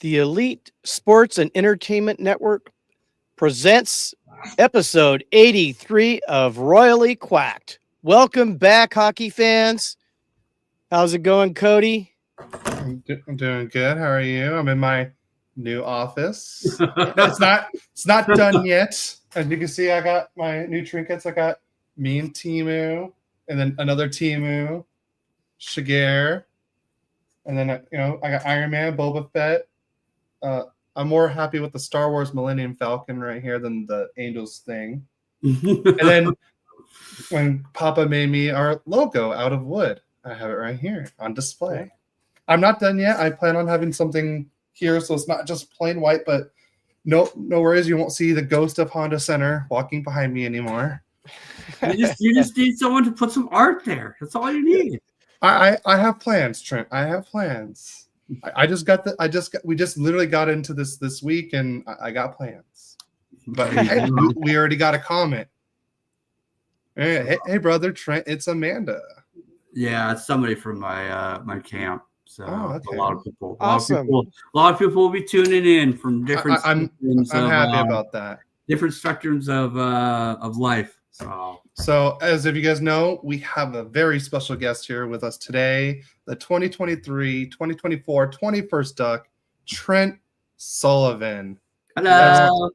The Elite Sports and Entertainment Network presents episode 83 of Royally Quacked. Welcome back, hockey fans. How's it going, Cody? I'm doing good. How are you? I'm in my new office. It's not done yet. As you can see, I got my new trinkets. I got me and Timu, and then another Timu, Shigeru, and then I got Iron Man, Boba Fett. I'm more happy with the Star Wars Millennium Falcon right here than the Angels thing. And then when Papa made me our logo out of wood, I have it right here on display. I'm not done yet. I plan on having something here, so it's not just plain white, but no worries. You won't see the ghost of Honda Center walking behind me anymore. You just need someone to put some art there. That's all you need. I have plans, Trent. I have plans. We just literally got into this week, and I got plans. But hey, we already got a comment. Hey, brother Trent, it's Amanda. Yeah, it's somebody from my camp. So okay. A lot of people will be tuning in from different. I'm happy about that. Different spectrums of life. So as if you guys know, we have a very special guest here with us today, the 2023-2024 21st Duck, Trent Sullivan. Hello.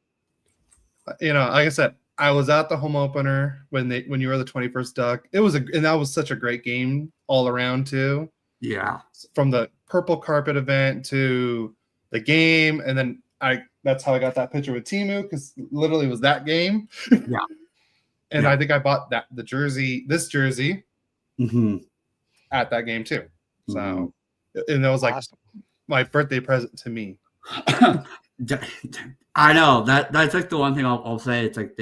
Like I said, I was at the home opener when you were the 21st Duck. And that was such a great game all around too. Yeah. From the purple carpet event to the game, and then that's how I got that picture with Timu, because literally it was that game. Yeah. And yeah. I think I bought this jersey at that game too. So, and that was like my birthday present to me. I know that's like the one thing I'll say. It's like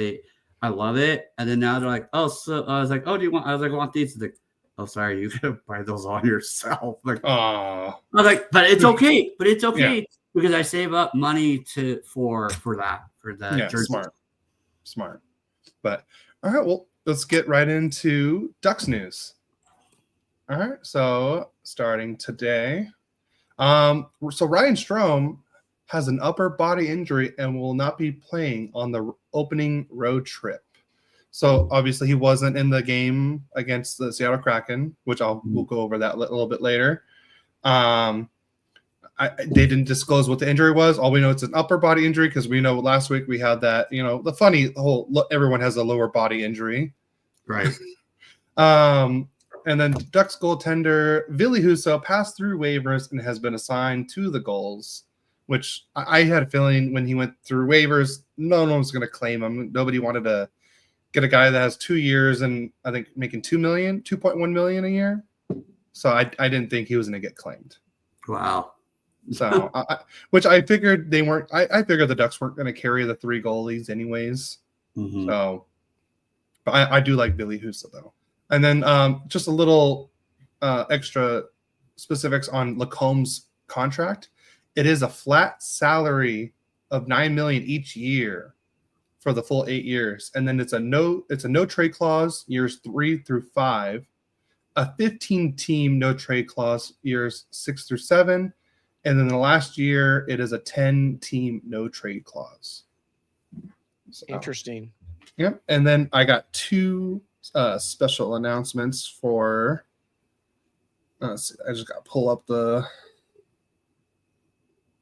I love it, and then now they're like, oh, so I was like, oh, do you want? I was like, I want these. It's like, oh, sorry, you gotta buy those on yourself. Like, I was like, but it's okay. Yeah. Because I save up money for the jersey. Smart. But all right, well, let's get right into Ducks news. All right, so starting today, so Ryan Strome has an upper body injury and will not be playing on the opening road trip. So obviously he wasn't in the game against the Seattle Kraken, which we'll go over that a little bit later. They didn't disclose what the injury was. All we know it's an upper body injury, because we know last week we had that, the funny whole everyone has a lower body injury. Right. And then Ducks goaltender Ville Husso passed through waivers and has been assigned to the goals, which I had a feeling when he went through waivers, no one was going to claim him. Nobody wanted to get a guy that has 2 years and I think making $2.1 million a year. So I didn't think he was going to get claimed. Wow. So, which I figured they weren't. I figured the Ducks weren't going to carry the 3 goalies anyways. Mm-hmm. So, but I do like Ville Husso though. And then just a little extra specifics on Lacombe's contract. It is a flat salary of $9 million each year for the full 8 years, and then it's a no trade clause years 3 through 5, a 15-team no trade clause years 6 through 7. And then the last year, it is a 10-team no trade clause. So, interesting. Yep. And then I got 2 special announcements for. Let's see, I just got to pull up the.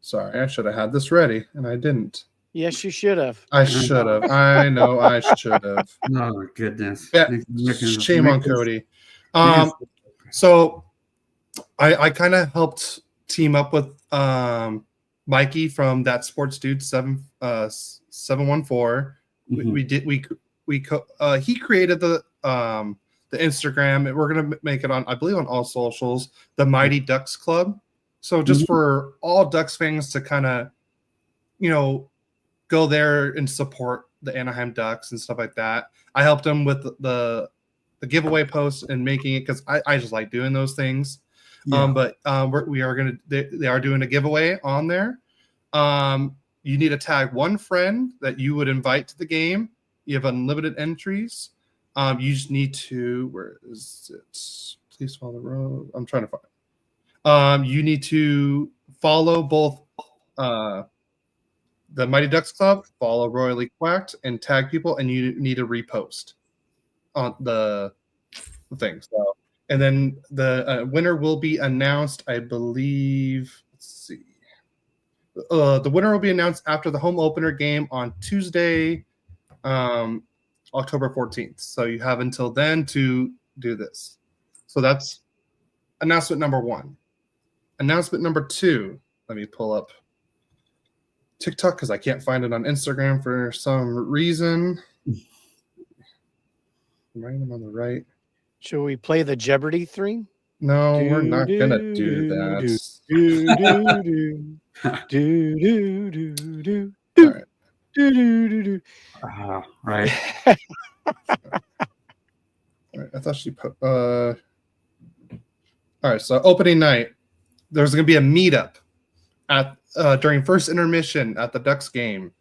Sorry, I should have had this ready, and I didn't. Yes, you should have. I should have. I know I should have. Oh, goodness. Yeah. Shame on Cody. So I kind of helped team up with Mikey from that Sports Dude 714. Mm-hmm. He created the Instagram, and we're gonna make it on, I believe, on all socials, the Mighty Ducks Club. So just for all Ducks fans to kind of go there and support the Anaheim Ducks and stuff like that. I helped him with the giveaway post and making it, because I just like doing those things. Yeah. But they are doing a giveaway on there. You need to tag one friend that you would invite to the game. You have unlimited entries. You just need to, where is it? Please follow the road. I'm trying to find it. You need to follow both the Mighty Ducks Club, follow Royally Quacked, and tag people, and you need to repost on the thing. So, and then the winner will be announced, I believe. Let's see. The winner will be announced after the home opener game on Tuesday, October 14th. So you have until then to do this. So that's announcement number 1. Announcement number 2. Let me pull up TikTok because I can't find it on Instagram for some reason. Right, I'm on the right. Should we play the Jeopardy theme? No, we're not gonna do that. Right. I thought she put. All right, so opening night, there's going to be a meetup at during first intermission at the Ducks game.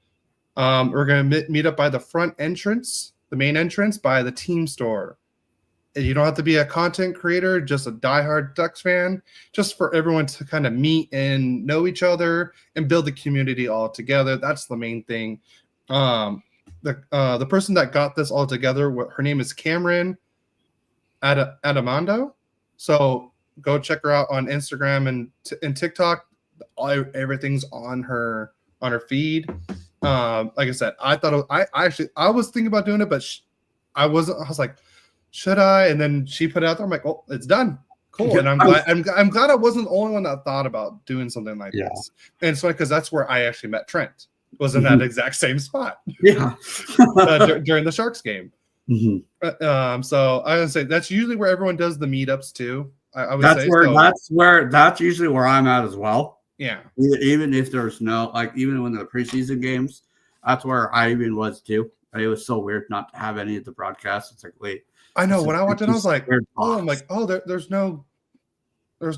We're going to meet up by the front entrance, the main entrance, by the team store. And you don't have to be a content creator, just a diehard Ducks fan, just for everyone to kind of meet and know each other and build the community all together. That's the main thing. The person that got this all together, her name is Cameron Adamando. So go check her out on Instagram and TikTok. Everything's on her feed. Like I said, I thought I was thinking about doing it, but I wasn't. I was like, should I? And then she put it out there. I'm like, oh, it's done. Cool. And I'm glad I wasn't the only one that thought about doing something like this. And so because that's where I actually met Trent. Was in that exact same spot. Yeah. During the Sharks game. So I would say that's usually where everyone does the meetups too. I would say that's usually where I'm at as well. Yeah. Even if there's no even when the preseason games, that's where I even was too. It was so weird not to have any of the broadcasts. It's like, wait. I know when I watched it, I was like, there's no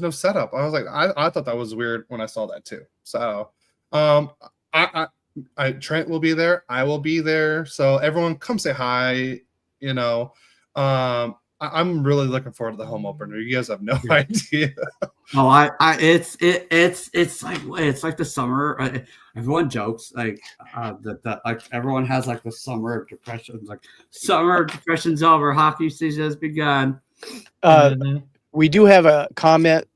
setup. I was like, I thought that was weird when I saw that too. So Trent will be there. I will be there. So everyone come say hi. You know, I'm really looking forward to the home opener. You guys have no idea. Oh, it's like the summer. Everyone jokes like everyone has like the summer of depressions. Like summer of depression's over. Hockey season has begun. We do have a comment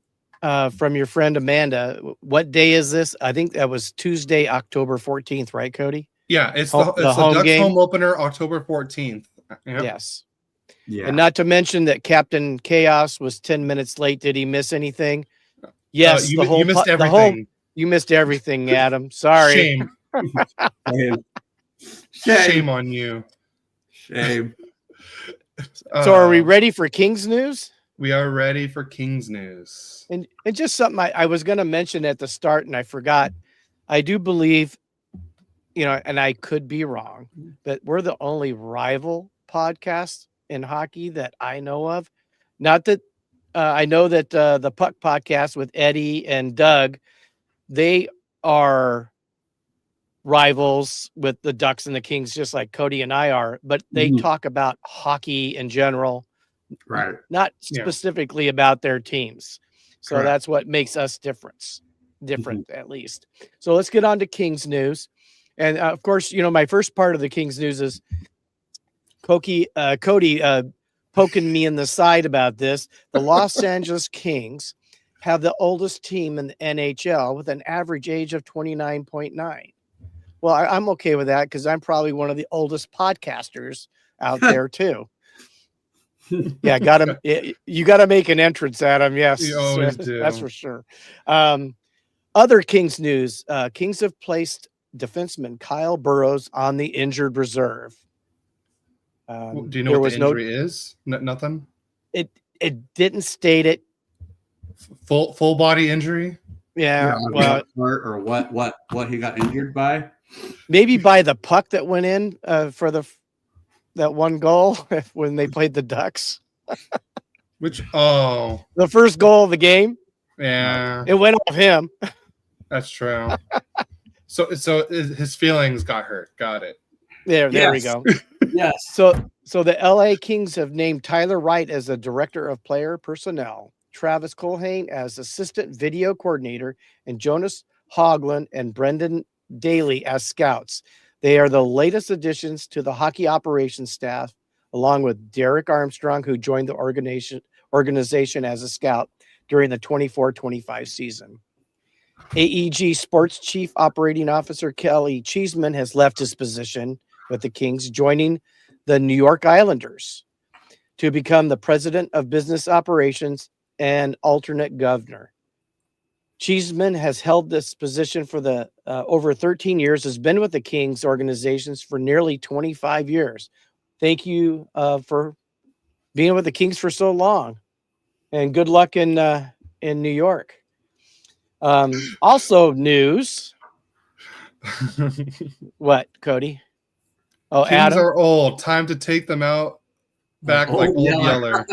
from your friend Amanda. What day is this? I think that was Tuesday, October 14th, right, Cody? Yeah, it's the Ducks game. Home opener, October 14th. Yep. Yes. Yeah. And not to mention that Captain Chaos was 10 minutes late. Did he miss anything? Yes. You missed everything. You missed everything, Adam. Sorry. Shame. Shame on you. Shame. So are we ready for Kings news? We are ready for Kings news. And just something I was going to mention at the start and I forgot. I do believe, and I could be wrong, that we're the only rival podcast in hockey that I know of. Not that I know that the Puck podcast with Eddie and Doug, they are rivals with the Ducks and the Kings, just like Cody and I are, but they talk about hockey in general, right? Not specifically about their teams. So Correct. That's what makes us different at least. So let's get on to Kings news. And of course, my first part of the Kings news is Cody poking me in the side about this. The Los Angeles Kings have the oldest team in the NHL with an average age of 29.9. Well, I'm okay with that because I'm probably one of the oldest podcasters out there too. Yeah, you got to make an entrance, Adam. Yes, you always do. That's for sure. Other Kings news: Kings have placed defenseman Kyle Burroughs on the injured reserve. Do you know what the injury is? Nothing. It didn't state it. Full body injury. Yeah. Well, or what he got injured by? Maybe by the puck that went in for that one goal when they played the Ducks. The first goal of the game. Yeah, it went off him. That's true. So his feelings got hurt. Got it. There we go. Yes. So the LA Kings have named Tyler Wright as the director of player personnel, Travis Culhane as assistant video coordinator, and Jonas Hoagland, and Brendan Daly as scouts. They are the latest additions to the hockey operations staff, along with Derek Armstrong, who joined the organization as a scout during the 24-25 season. AEG Sports Chief Operating Officer Kelly Cheeseman has left his position with the Kings, joining the New York Islanders to become the president of business operations and alternate governor. Cheeseman has held this position for the over 13 years, has been with the Kings organizations for nearly 25 years. Thank you for being with the Kings for so long, and good luck in New York. Also news. What, Cody? Oh, Kings Adam are old. Time to take them out back like old Yeller.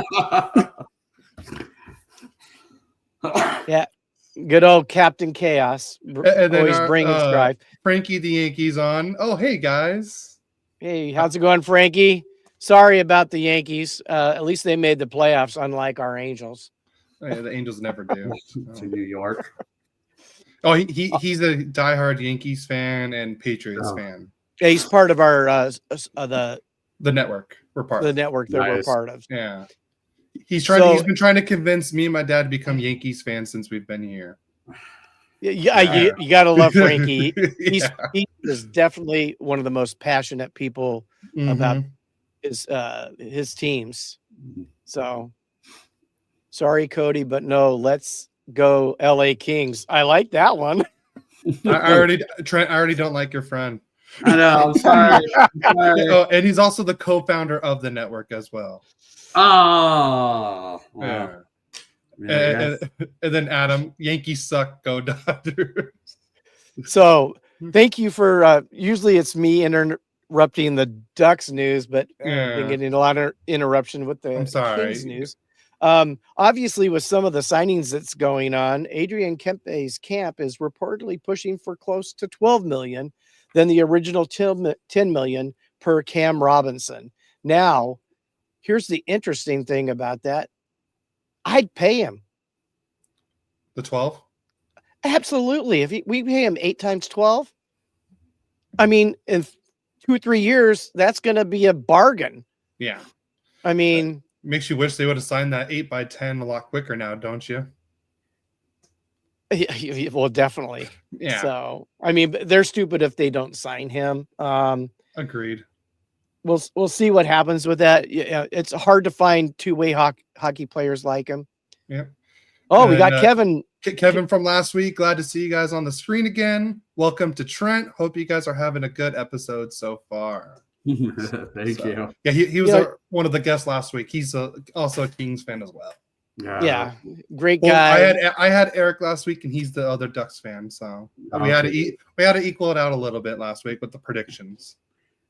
Yeah, good old Captain Chaos. And then Always bringing strife. Frankie the Yankees on. Oh, hey guys. Hey, how's it going, Frankie? Sorry about the Yankees. At least they made the playoffs, unlike our Angels. Yeah, the Angels never do. To New York. Oh, he's a diehard Yankees fan and Patriots fan. Yeah, he's part of our the network. We're part the of network that we're part of. Yeah. He's been trying to convince me and my dad to become Yankees fans since we've been here. Yeah, you gotta love Frankie. He is definitely one of the most passionate people about his teams. So sorry, Cody, but no, let's go LA Kings. I like that one. Trent, I already don't like your friend. I know, I'm sorry. Oh, and he's also the co-founder of the network as well. Oh, wow. Yeah. And then Adam, Yankees suck, go Dodgers. So thank you for usually it's me interrupting the Ducks news, but I've been getting a lot of interruption with the Kings news. Obviously, with some of the signings that's going on, Adrian Kempe's camp is reportedly pushing for close to $12 million than the original $10 million per Cam Robinson. Now, here's the interesting thing about that. I'd pay him. The 12? Absolutely. If we pay him 8 times 12, I mean, in 2 or 3 years, that's going to be a bargain. Yeah. I mean, makes you wish they would have signed that 8x10 a lot quicker now, don't you? Well, definitely. Yeah. So, I mean, they're stupid if they don't sign him. Agreed. We'll see what happens with that. Yeah, it's hard to find two-way hockey players like him. Yeah. Oh, we got Kevin. Kevin from last week. Glad to see you guys on the screen again. Welcome to Trent. Hope you guys are having a good episode so far. Thank you. Yeah, he was one of the guests last week. He's also a Kings fan as well. Yeah, great guy. I had Eric last week, and he's the other Ducks fan. So we had to equal it out a little bit last week with the predictions.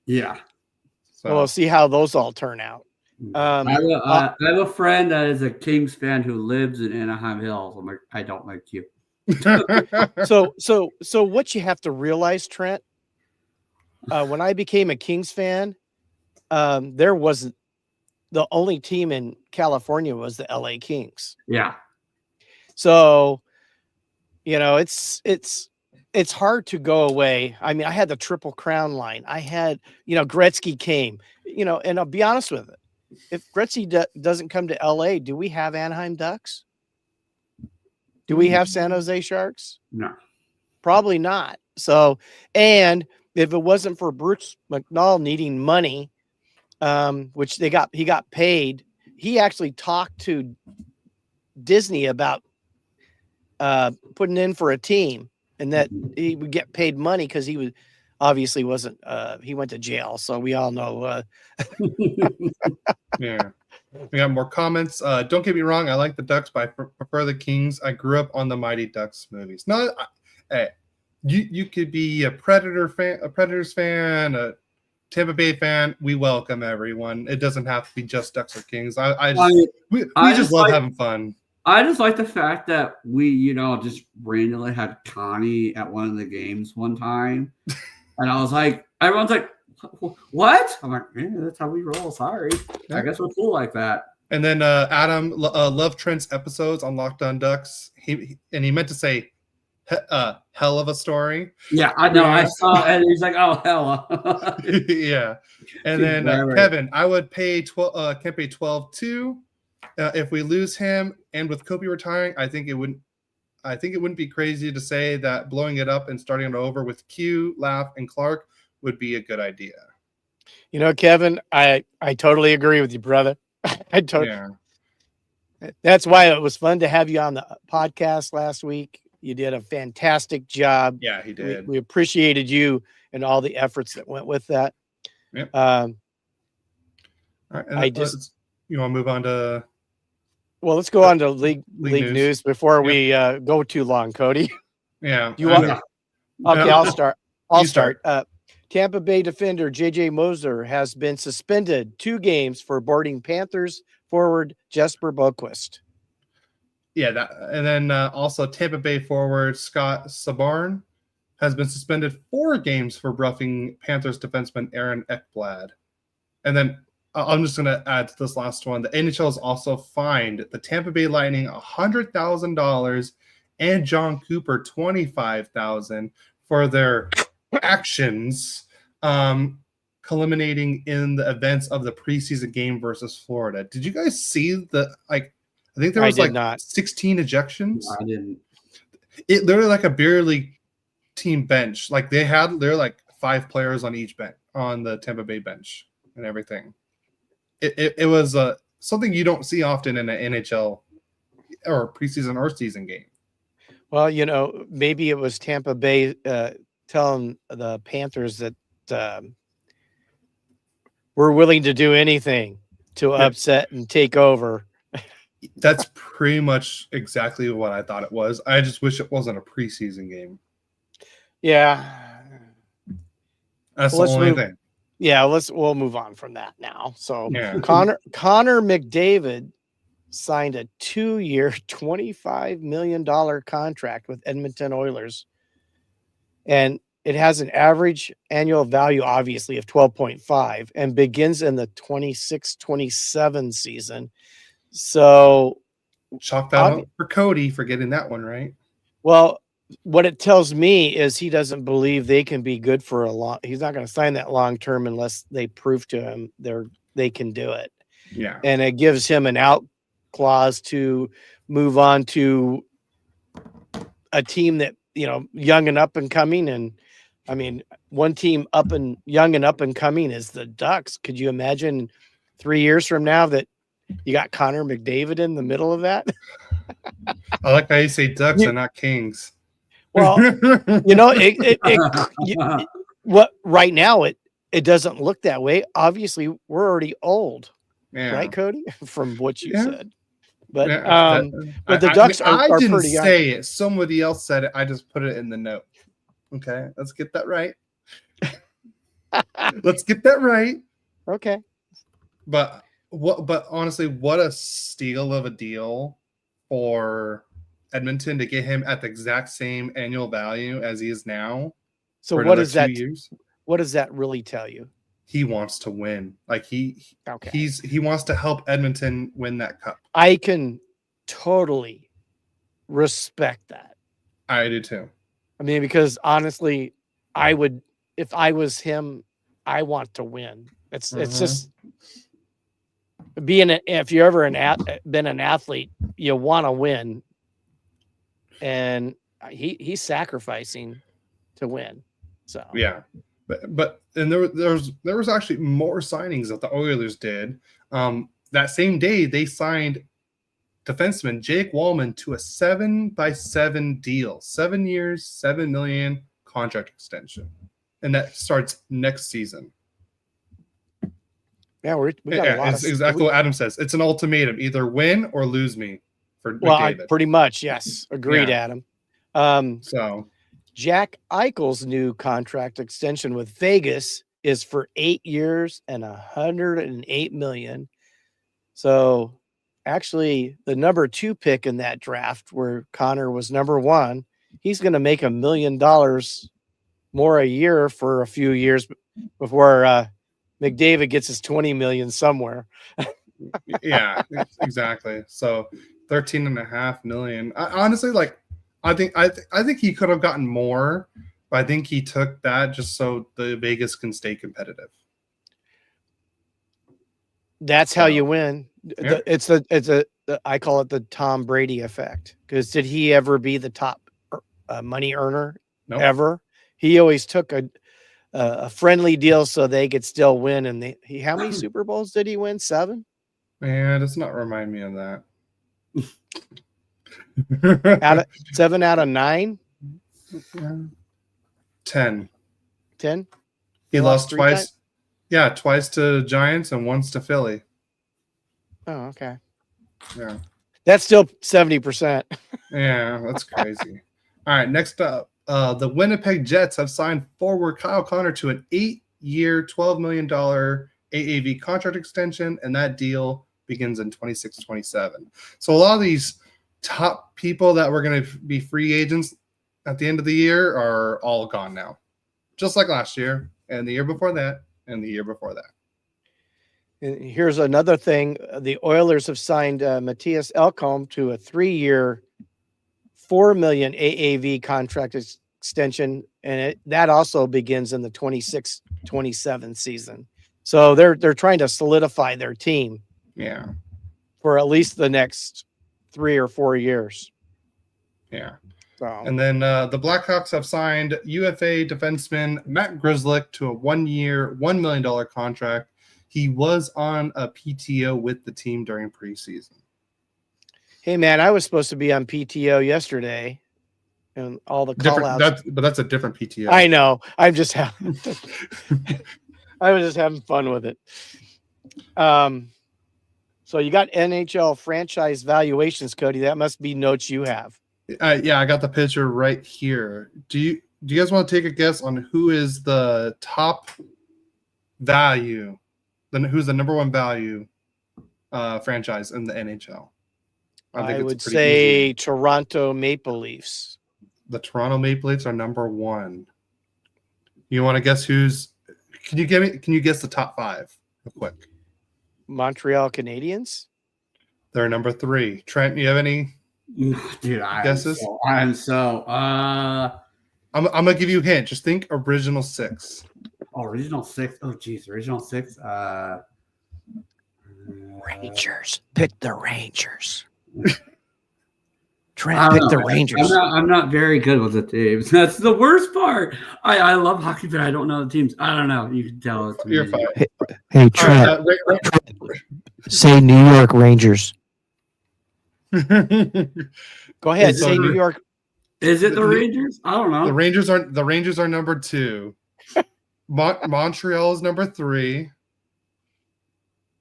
Yeah. So we'll see how those all turn out. I have a friend that is a Kings fan who lives in Anaheim Hills. I'm like, I don't like you. So what you have to realize, Trent, when I became a Kings fan, there wasn't the only team in California was the LA Kings. Yeah. So, it's hard to go away. I mean, I had the Triple Crown line. I had, Gretzky came, and I'll be honest with it. If Gretzky doesn't come to LA, do we have Anaheim Ducks? Do we have San Jose Sharks? No. Probably not. So, and if it wasn't for Bruce McNall needing money, which he got paid, he actually talked to Disney about putting in for a team, and that he would get paid money because he wasn't he went to jail, so we all know. Yeah, we got more comments. Don't get me wrong, I like the Ducks, but I prefer the Kings. I grew up on the Mighty Ducks movies. No, hey, you could be a Predators fan, a Tampa Bay fan. We welcome everyone. It doesn't have to be just Ducks or Kings. We just love having fun. I just like the fact that we, just randomly had Connie at one of the games one time. And I was like, everyone's like, what? I'm like, yeah, that's how we roll. Sorry. Yeah. I guess we're cool like that. And then Adam loved Trent's episodes on Locked On Ducks. He meant to say hell of a story. Yeah, I know. I saw it. And he's like, oh, hell. Yeah. And then Kevin, I would pay 12. Can't pay 12 too. If we lose him, and with Kobe retiring, I think it wouldn't be crazy to say that blowing it up and starting it over with Q, Laugh, and Clark would be a good idea. You know, Kevin, I totally agree with you, brother. Yeah. That's why it was fun to have you on the podcast last week. You did a fantastic job. Yeah, he did. We appreciated you and all the efforts that went with that. Yep. All right, you want to move on to? Well, let's go on to league news before we go too long, Cody. Yeah. You want? Okay, I'll start. I'll start. Tampa Bay defender J.J. Moser has been suspended 2 games for boarding Panthers forward Jesper Boquist. Yeah, and then also Tampa Bay forward Scott Sabarn has been suspended 4 games for roughing Panthers defenseman Aaron Ekblad. And then I'm just going to add to this last one. The NHL has also fined the Tampa Bay Lightning $100,000 and John Cooper $25,000 for their actions culminating in the events of the preseason game versus Florida. Did you guys see I think there was not 16 ejections. No, I didn't. It literally like a beer league team bench. Like they're like 5 players on each bench on the Tampa Bay bench and everything. It was something you don't see often in an NHL or preseason or season game. Well, you know, maybe it was Tampa Bay telling the Panthers that we're willing to do anything to upset and take over. That's pretty much exactly what I thought it was. I just wish it wasn't a preseason game. Yeah. That's the only thing. Yeah, we'll move on from that now. So Connor McDavid signed a 2-year, $25 million contract with Edmonton Oilers. And it has an average annual value, obviously, of 12.5 and begins in the 26-27 season. So chalk that up for Cody for getting that one right. Well, what it tells me is he doesn't believe they can be good for a long. He's not going to sign that long term unless they prove to him they can do it. Yeah, and it gives him an out clause to move on to a team that young and up and coming. And I mean, one team young and up and coming is the Ducks. Could you imagine 3 years from now that you got Connor McDavid in the middle of that? I like how you say Ducks and not Kings. Well, what right now it doesn't look that way. Obviously, we're already old, right, Cody? From what you said, but but the Ducks are didn't pretty young. say it. Somebody else said it. I just put it in the note. Okay, let's get that right. Let's get that right. Okay, but honestly, what a steal of a deal for Edmonton to get him at the exact same annual value as he is now. So what is that? What does that really tell you? He wants to win. Like he wants to help Edmonton win that cup. I can totally respect that. I do too. I mean, because honestly, I would, if I was him, I want to win. It's just if you're ever been an athlete, you want to win. And he's sacrificing to win. So yeah, but there was actually more signings that the Oilers did. That same day they signed defenseman Jake Wallman to a 7x7 deal, 7 years, $7 million contract extension, and that starts next season. Yeah, we got a lot. It's exactly what Adam says. It's an ultimatum: either win or lose me. Pretty much, yes. Agreed, Adam. So Jack Eichel's new contract extension with Vegas is for 8 years and $108 million. So actually, the number 2 pick in that draft, where Connor was number 1, he's going to make $1 million more a year for a few years before McDavid gets his $20 million somewhere. Yeah, exactly. So $13.5 million. Honestly, I think he could have gotten more, but I think he took that just so the Vegas can stay competitive. That's how you win. Yeah. I call it the Tom Brady effect. Because did he ever be the top money earner ever? He always took a friendly deal so they could still win. And how many Super Bowls did he win? 7? Man, does not remind me of that. 7 out of 9? 10. 10? He lost three twice. times? Yeah, twice to Giants and once to Philly. Oh, okay. Yeah. That's still 70%. Yeah, that's crazy. All right, next up, the Winnipeg Jets have signed forward Kyle Connor to an 8-year, $12 million AAV contract extension, and that deal begins in 26-27. So a lot of these top people that were going to be free agents at the end of the year are all gone now, just like last year and the year before that and the year before that. And here's another thing. The Oilers have signed Matthias Ekholm to a 3-year, $4 million AAV contract extension, and that also begins in the 26-27 season. So they're trying to solidify their team. Yeah. For at least the next 3 or 4 years. Yeah. So. And then the Blackhawks have signed UFA defenseman Matt Grzelcyk to a 1-year, $1 million contract. He was on a PTO with the team during preseason. Hey, man, I was supposed to be on PTO yesterday, and all the call-outs. But that's a different PTO. I know. I was just having fun with it. So you got NHL franchise valuations, Cody. That must be notes you have. Yeah, I got the picture right here. Do you guys want to take a guess on who is the top value? Then who's the number one value franchise in the NHL? I would say easy. Toronto Maple Leafs. The Toronto Maple Leafs are number one. You want to guess who's? Can you guess the top 5 real quick? Montreal Canadiens. They're number 3. Trent, you have any guesses? I'm gonna give you a hint. Just think original 6. Oh, original 6. Oh, geez, original 6. Rangers. Pick the Rangers. Trent picked the Rangers. I'm not very good with the teams. That's the worst part. I love hockey, but I don't know the teams. I don't know. You can tell it's You're fine. Hey Trent, say New York Rangers. Go ahead. Say New York. Is it the Rangers? I don't know. The Rangers are number 2. Montreal is number 3.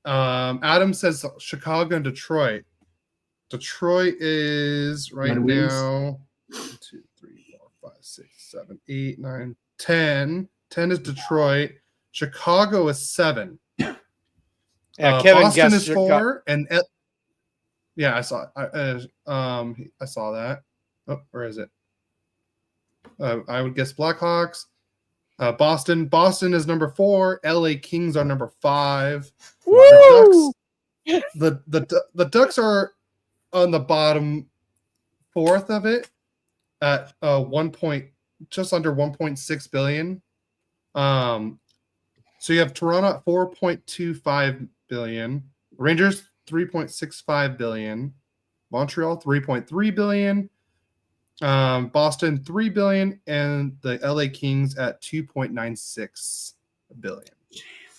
Adam says Chicago and Detroit. Detroit is right now 1, 2, 3, 4, 5, 6, 7, 8, 9, 10. 10 is Detroit. Chicago is 7. Boston is 4, and yeah, I saw. I saw that. Oh, where is it? I would guess Blackhawks. Boston is number 4. LA Kings are number 5. Woo! The Ducks are on the bottom 4th of it at just under 1.6 billion. So you have Toronto at 4.25 billion, Rangers 3.65 billion, Montreal 3.3 billion, Boston 3 billion, and the LA Kings at 2.96 billion.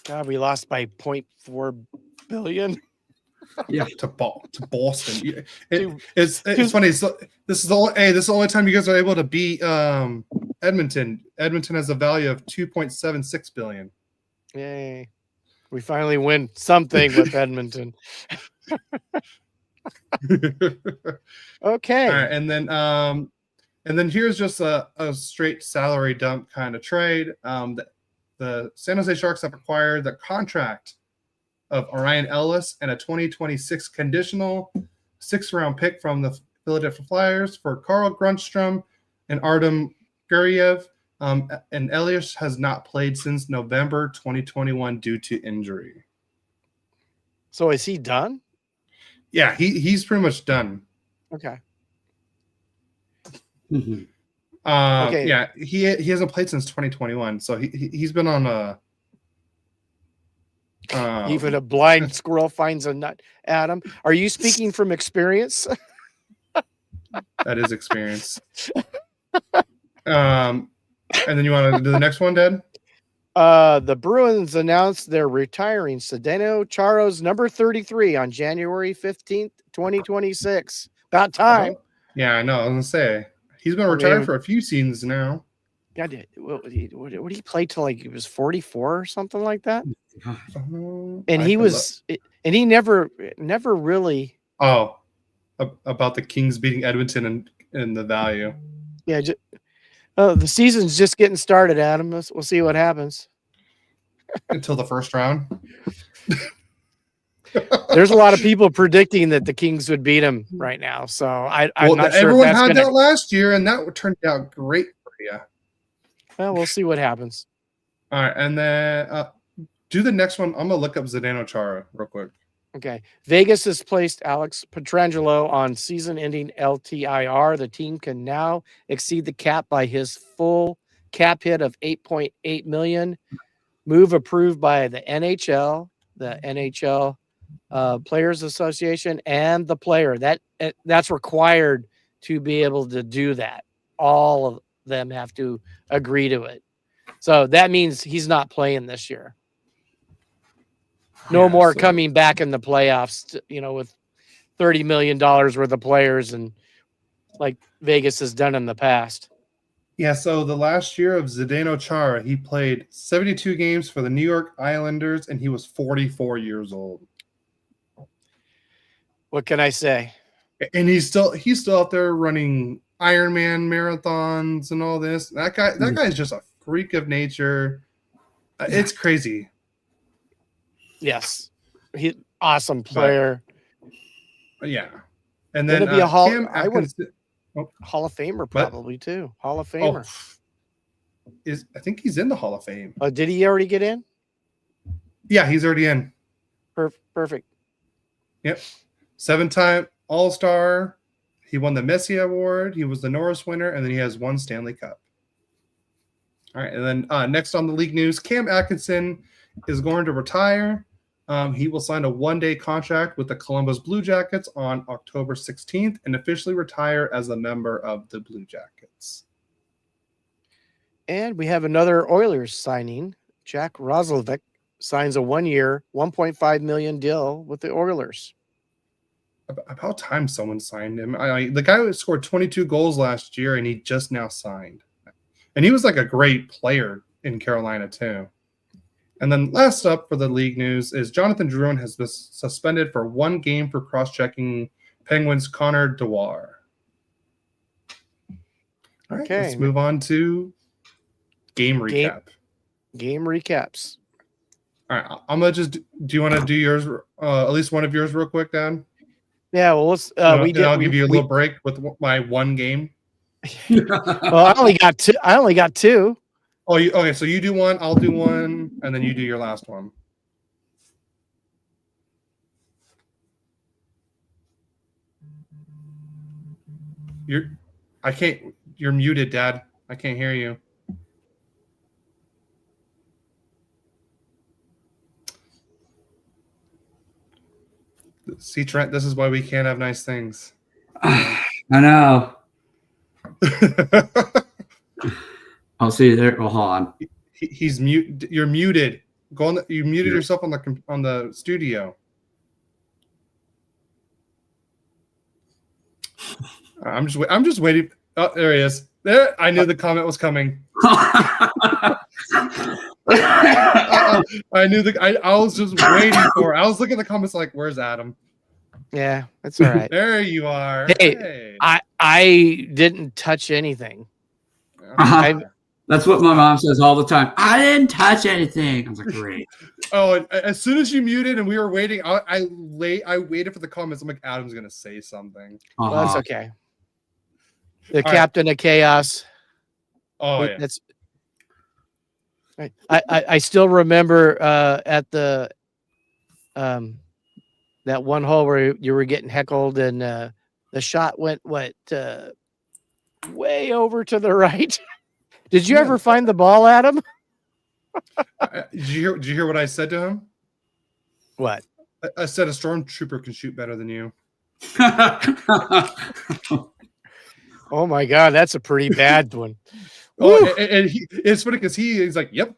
God, we lost by 0.4 billion. Yeah, to Boston. It's funny. So this is the only time you guys are able to beat Edmonton. Edmonton has a value of 2.76 billion. Yay! We finally win something with Edmonton. Okay. All right, and then here's just a straight salary dump kind of trade. The San Jose Sharks have acquired the contract of Orion Ellis and a 2026 conditional 6th-round pick from the Philadelphia Flyers for Carl Grundstrom and Artem Guriev. And Elias has not played since November 2021 due to injury. So is he done? Yeah, he's pretty much done. Okay. Okay. Yeah, he hasn't played since 2021, so he's been on a. Even a blind squirrel finds a nut. Adam, are you speaking from experience? That is experience. And then you want to do the next one, Dad? The Bruins announced they're retiring Zdeno Chara's number 33 on January 15th, 2026. About time. Oh, yeah, I know. I was gonna say he's been retired for a few seasons now. God, what did he play till like he was 44 or something like that? And he never really. Oh, about the Kings beating Edmonton and the value. Yeah, the season's just getting started, Adam. We'll see what happens. Until the first round. There's a lot of people predicting that the Kings would beat him right now. So I'm not sure. Everyone had that last year, and that turned out great for you. Well, we'll see what happens. All right, and then do the next one. I'm gonna look up Zdeno Chara real quick. Okay. Vegas has placed Alex Pietrangelo on season-ending LTIR. The team can now exceed the cap by his full cap hit of $8.8 million. Move approved by the NHL, the NHL Players Association, and the player. That's required to be able to do that. All of them have to agree to it. So that means he's not playing this year. No more coming back in the playoffs, with $30 million worth of players and like Vegas has done in the past. Yeah, so the last year of Zdeno Chara, he played 72 games for the New York Islanders, and he was 44 years old. What can I say? And he's still out there running Ironman marathons and all this. That guy is just a freak of nature. It's crazy. Yes, he awesome player. But, yeah, and then be a Hall of Famer probably too. Hall of Famer. I think he's in the Hall of Fame. Did he already get in? Yeah, he's already in. Perfect. Yep, 7-time All-Star. He won the Messi Award. He was the Norris winner, and then he has 1 Stanley Cup. All right, and then next on the league news, Cam Atkinson is going to retire. He will sign a 1-day contract with the Columbus Blue Jackets on October 16th and officially retire as a member of the Blue Jackets. And we have another Oilers signing. Jack Roslovic signs a 1-year, $1.5 million deal with the Oilers. About time someone signed him. The guy who scored 22 goals last year, and he just now signed. And he was like a great player in Carolina too. And then last up for the league news is Jonathan Drouin has been suspended for 1 game for cross-checking Penguins' Connor Dewar. All right, let's move on to game recap. Game recaps. All right, I'm gonna just. Do you want to do yours? At least one of yours, real quick, Dan. Yeah, well, let's. I'll give you a little break with my 1 game. Well, I only got two. Oh, okay. So you do one, I'll do one, and then you do your last one. You're muted, Dad. I can't hear you. See, Trent, this is why we can't have nice things. I know. I'll see you there. Well, hold on. He's mute. You're muted. You muted yourself on the studio. I'm just waiting. Oh, there he is. There. I knew the comment was coming. I knew I was just waiting for it. I was looking at the comments like, "Where's Adam?" Yeah, that's all right. There you are. Hey. I didn't touch anything. That's what my mom says all the time. I didn't touch anything. I was like, great. Oh, and as soon as you muted and we were waiting, I waited for the comments. I'm like, Adam's gonna say something. Well, that's okay. The captain of chaos. Oh, yeah. That's. I still remember at the that one hole where you were getting heckled and the shot went way over to the right. Did you ever find the ball, Adam? Did you hear what I said to him? What? I said a stormtrooper can shoot better than you. Oh my God, that's a pretty bad one. Oh, and it's funny because he's like, "Yep."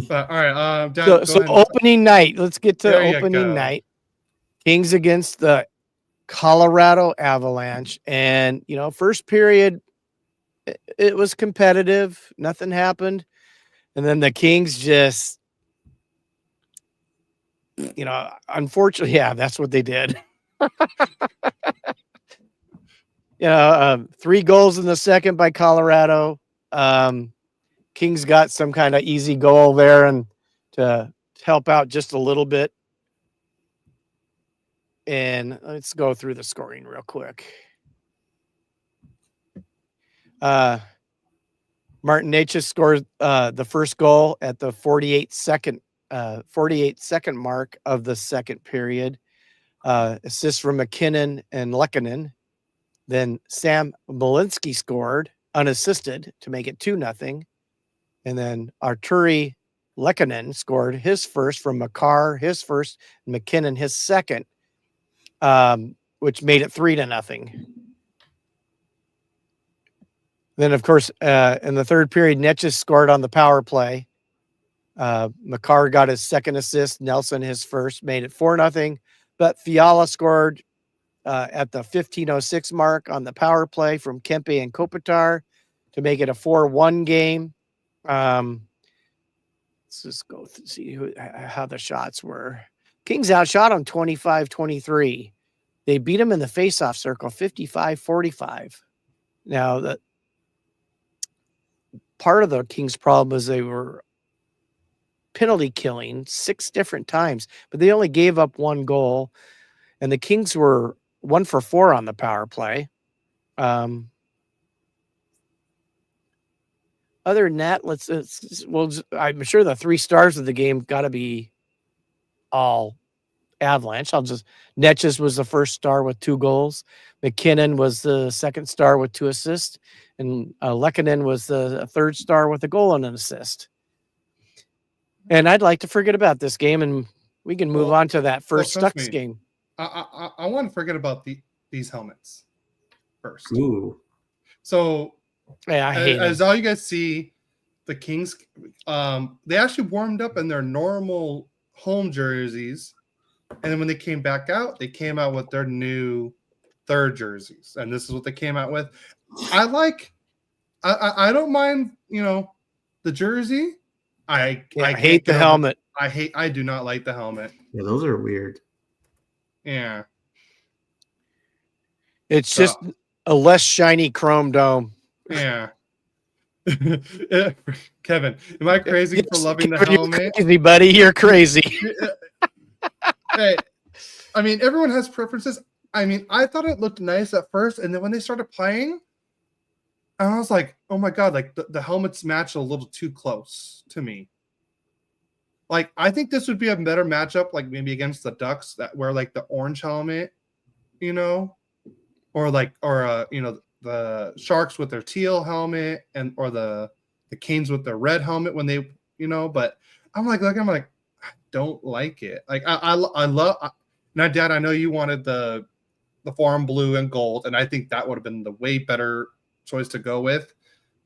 All right, Dad, so opening night. Let's get to opening night. Kings against the Colorado Avalanche, and first period, it was competitive. Nothing happened, and then the Kings just, unfortunately, that's what they did. 3 goals in the second by Colorado. Kings got some kind of easy goal there and to help out just a little bit. And let's go through the scoring real quick. Martin Necas scored the first goal at the 48 second mark of the second period. Assists from McKinnon and Lehkonen. Then Sam Malinsky scored unassisted to make it 2-0. And then Arturi Lehkonen scored his first from Makar, his first, and McKinnon his second, which made it 3-0. Then, of course, in the third period, Necas scored on the power play. Makar got his second assist. Nelson his first, made it 4-0. But Fiala scored at the 15:06 mark on the power play from Kempe and Kopitar to make it a 4-1 game. Let's just go see how the shots were. Kings outshot them 25-23. They beat them in the faceoff circle 55-45. Now, the part of the Kings' problem is they were penalty killing 6 different times, but they only gave up 1 goal, and the Kings were 1 for 4 on the power play. Other than that, I'm sure the 3 stars of the game got to be all Avalanche. Necas was the first star with 2 goals. McKinnon was the second star with 2 assists. And Lehkonen was the third star with a goal and an assist. And I'd like to forget about this game, and we can move on to that first Ducks game. I want to forget about these helmets first. Ooh. So, I hate as all you guys see, the Kings, they actually warmed up in their normal home jerseys, and then when they came back out, they came out with their new third jerseys, and this is what they came out with. I don't mind, the jersey. I hate the helmet. I do not like the helmet. Yeah, those are weird. Yeah. It's just a less shiny chrome dome. Yeah. Kevin, am I crazy for loving the helmet? You're crazy, buddy. You're crazy. Hey, I mean, everyone has preferences. I mean, I thought it looked nice at first, and then when they started playing, I was like, oh my God, like the helmets match a little too close to me. Like, I think this would be a better matchup, like maybe against the Ducks that wear like the orange helmet, or the Sharks with their teal helmet or the Canes with their red helmet when they, but I'm like, I don't like it. Like I love now, Dad, I know you wanted the forum blue and gold, and I think that would have been the way better choice to go with,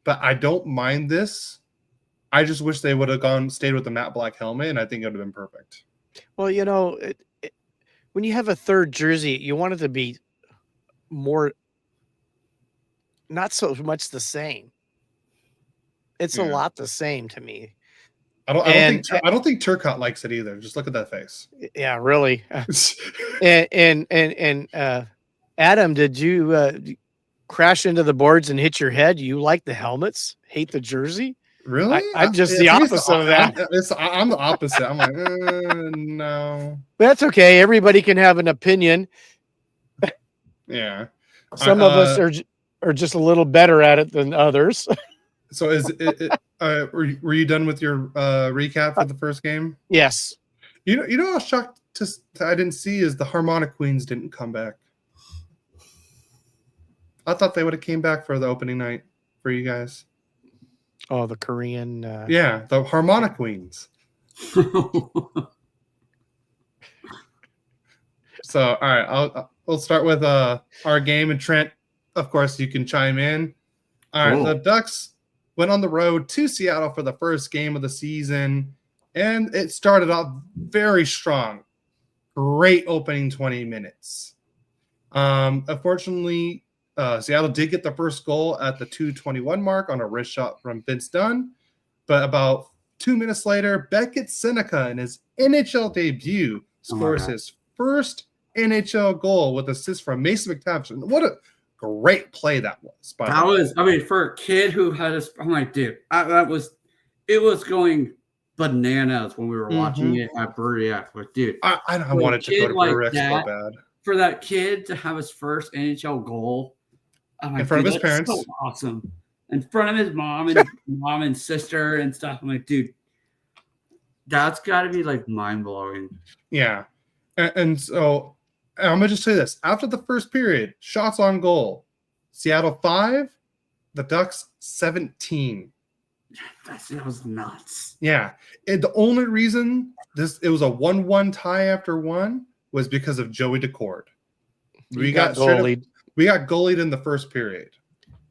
but I don't mind this. I just wish they would have stayed with the matte black helmet, and I think it would have been perfect. Well, when you have a third jersey, you want it to be more, not so much the same. It's a lot the same to me. I don't think Turcotte likes it either. Just look at that face. Yeah, really. and Adam, did you crash into the boards and hit your head? You like the helmets? Hate the jersey? Really? I'm just the opposite of that. I'm the opposite. I'm like, no. That's okay. Everybody can have an opinion. Yeah. Some of us are just a little better at it than others. So were you done with your recap for the first game? Yes. You know how shocked I didn't see is the Harmonic Queens didn't come back. I thought they would have came back for the opening night for you guys. Oh, the Korean. Yeah, the Harmonic Queens. So, all right, we'll start with our game, and Trent, of course, you can chime in. All right, the Ducks went on the road to Seattle for the first game of the season, and it started off very strong. Great opening 20 minutes. Unfortunately, Seattle did get the first goal at the 2:21 mark on a wrist shot from Vince Dunn, but about 2 minutes later, Beckett Seneca, in his NHL debut, scores his first NHL goal with assist from Mason McTavish. What a great play that was. For a kid who had I'm like, dude, it was going bananas when we were watching it at Brewery X. Like, dude, I wanted to go to Brewery X so bad. For that kid to have his first NHL goal in front of his parents, so awesome. In front of his mom and sister and stuff. I'm like, dude, that's got to be like mind blowing. Yeah, and so I'm gonna just say this: after the first period, shots on goal, Seattle 5, the Ducks 17. That was nuts. Yeah, and the only reason it was a 1-1 tie after one was because of Joey Decord. We got goalied in the first period,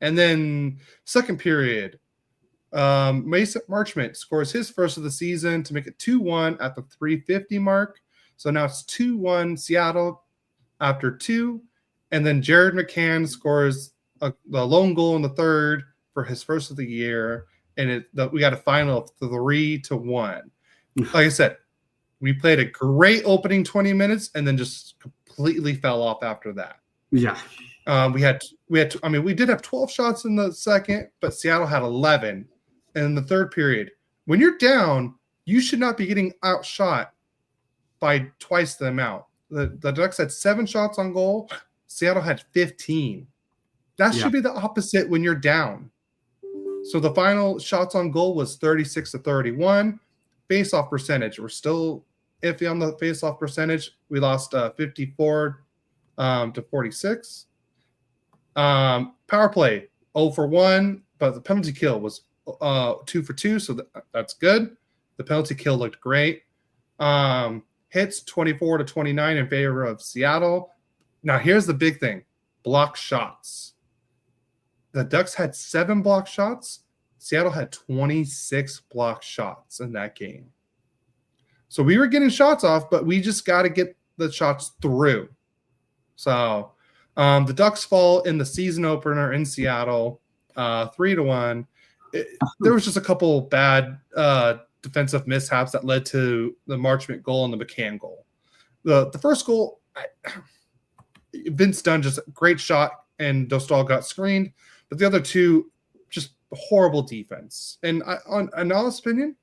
and then second period, Mason Marchment scores his first of the season to make it 2-1 at the 3:50 mark. So now it's 2-1 Seattle after 2, and then Jared McCann scores the lone goal in the third for his first of the year, and we got a final of 3-1. Like I said, we played a great opening 20 minutes and then just completely fell off after that. Yeah. We did have 12 shots in the second, but Seattle had 11. And in the third period, when you're down, you should not be getting outshot by twice the amount. The Ducks had 7 shots on goal. Seattle had 15. That should be the opposite when you're down. So the final shots on goal was 36-31. Face-off percentage, we're still iffy on the face-off percentage. We lost 54 to 46. Power play 0 for 1, but the penalty kill was 2 for 2, so that's good. The penalty kill looked great. Hits 24-29 in favor of Seattle. Now here's the big thing: block shots. The Ducks had 7 block shots. Seattle had 26 block shots in that game. So we were getting shots off, but we just got to get the shots through. So the Ducks fall in the season opener in Seattle, 3-1. There was just a couple bad defensive mishaps that led to the Marchment goal and the McCann goal. The first goal, Vince Dunn, just a great shot, and Dostal got screened. But the other two, just horrible defense. And in honest opinion,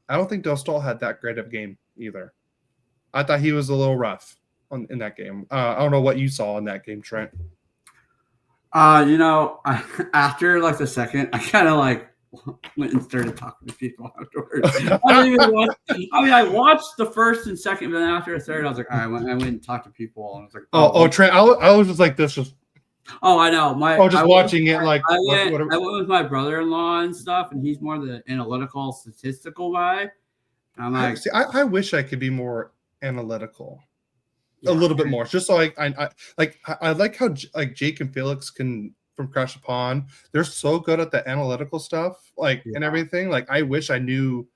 I don't think Dostal had that great of a game either. I thought he was a little rough in that game. I don't know what you saw in that game, Trent. After like the second, I kind of like went and started talking to people afterwards. I watched the first and second, but then after the third, I was like, all right, I went and talked to people, and I was like, Trent, I was just like this. I know. Watching it like I went with my brother-in-law and stuff, and he's more the analytical, statistical guy. And I'm like, I wish I could be more analytical, a little bit more, just so I like how like Jake and Felix can from Crash Upon. They're so good at the analytical stuff, and everything. Like I wish I knew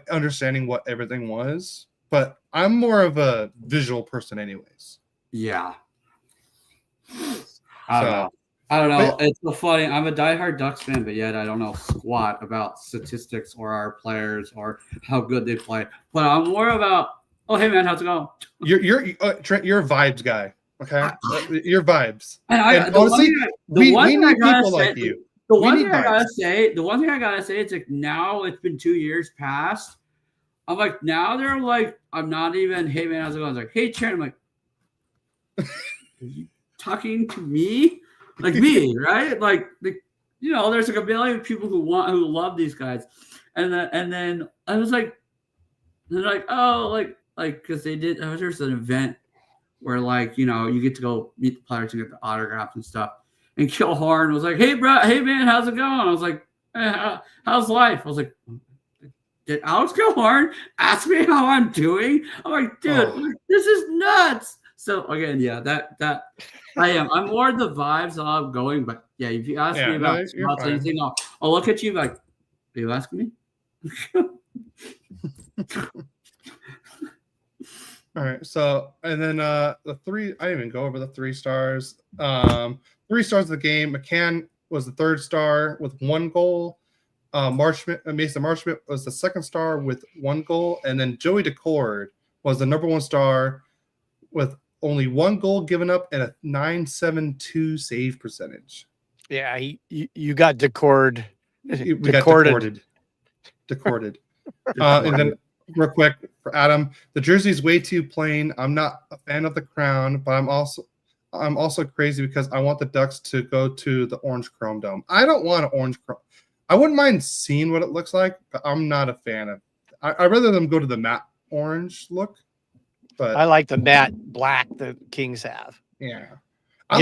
understanding what everything was, but I'm more of a visual person, anyways. Yeah. I don't know. It's so funny. I'm a diehard Ducks fan, but yet I don't know squat about statistics or our players or how good they play. But I'm more about, oh, hey man, how's it going? You're Trent. You're a vibes guy. Okay, you're vibes. And honestly, we need people like you. The one thing I gotta say, it's like now it's been 2 years past. I'm like, now they're like, I'm not even, hey man, how's it going? I was like, hey Trent. I'm like, are you talking to me? Like me, right? Like there's like a million people who love these guys. And then I was like, they're like, oh, like because they did, there's an event where like you get to go meet the players and get the autographs and stuff. And Kilhorn was like, "Hey, bro, hey man, how's it going?" I was like, hey, "How's life?" I was like, "Did Alex Kilhorn ask me how I'm doing?" I'm like, "Dude, this is nuts." So again, yeah, that I am. I'm more the vibes that I'm going, but yeah, if you ask me about anything, I'll look at you like, "Are you asking me?" All right. So, and then the three, I didn't even go over the 3 stars. 3 stars of the game. McCann was the 3rd star with 1 goal. Mason Marshmit was the 2nd star with 1 goal. And then Joey Decord was the number 1 star with only 1 goal given up and a .972 save percentage. Yeah, you got Decord. We got decorded. And then real quick for Adam, the jersey's way too plain. I'm not a fan of the crown, but I'm also crazy because I want the Ducks to go to the orange chrome dome. I don't want an orange chrome. I wouldn't mind seeing what it looks like, but I'm not a fan of. I'd rather them go to the matte orange look. But I like the matte black the Kings have. Yeah, I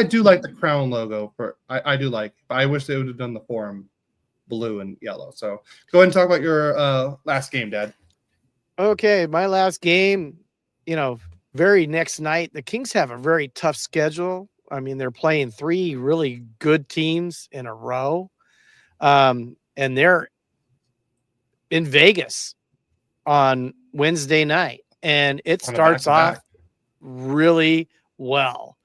do like the crown logo. I do like, but I wish they would have done the forum blue and yellow. So go ahead and talk about your last game, Dad. Okay, my last game, very next night. The Kings have a very tough schedule. I mean, they're playing 3 really good teams in a row. And they're in Vegas on Wednesday night. And it starts off really well.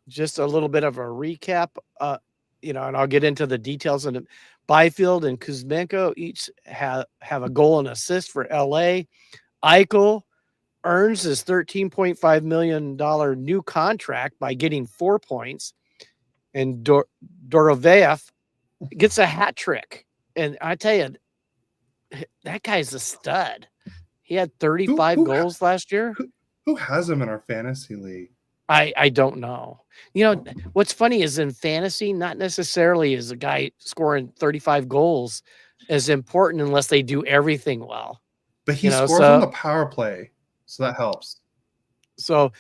Just a little bit of a recap, and I'll get into the details. And Byfield and Kuzmenko each have a goal and assist for LA. Eichel earns his $13.5 million new contract by getting 4 points. And Doroveyev gets a hat trick. And I tell you, that guy's a stud. He had 35 goals last year. Who has him in our fantasy league? I don't know. What's funny is in fantasy, not necessarily is a guy scoring 35 goals as important unless they do everything well. But he scores on the power play, so that helps. So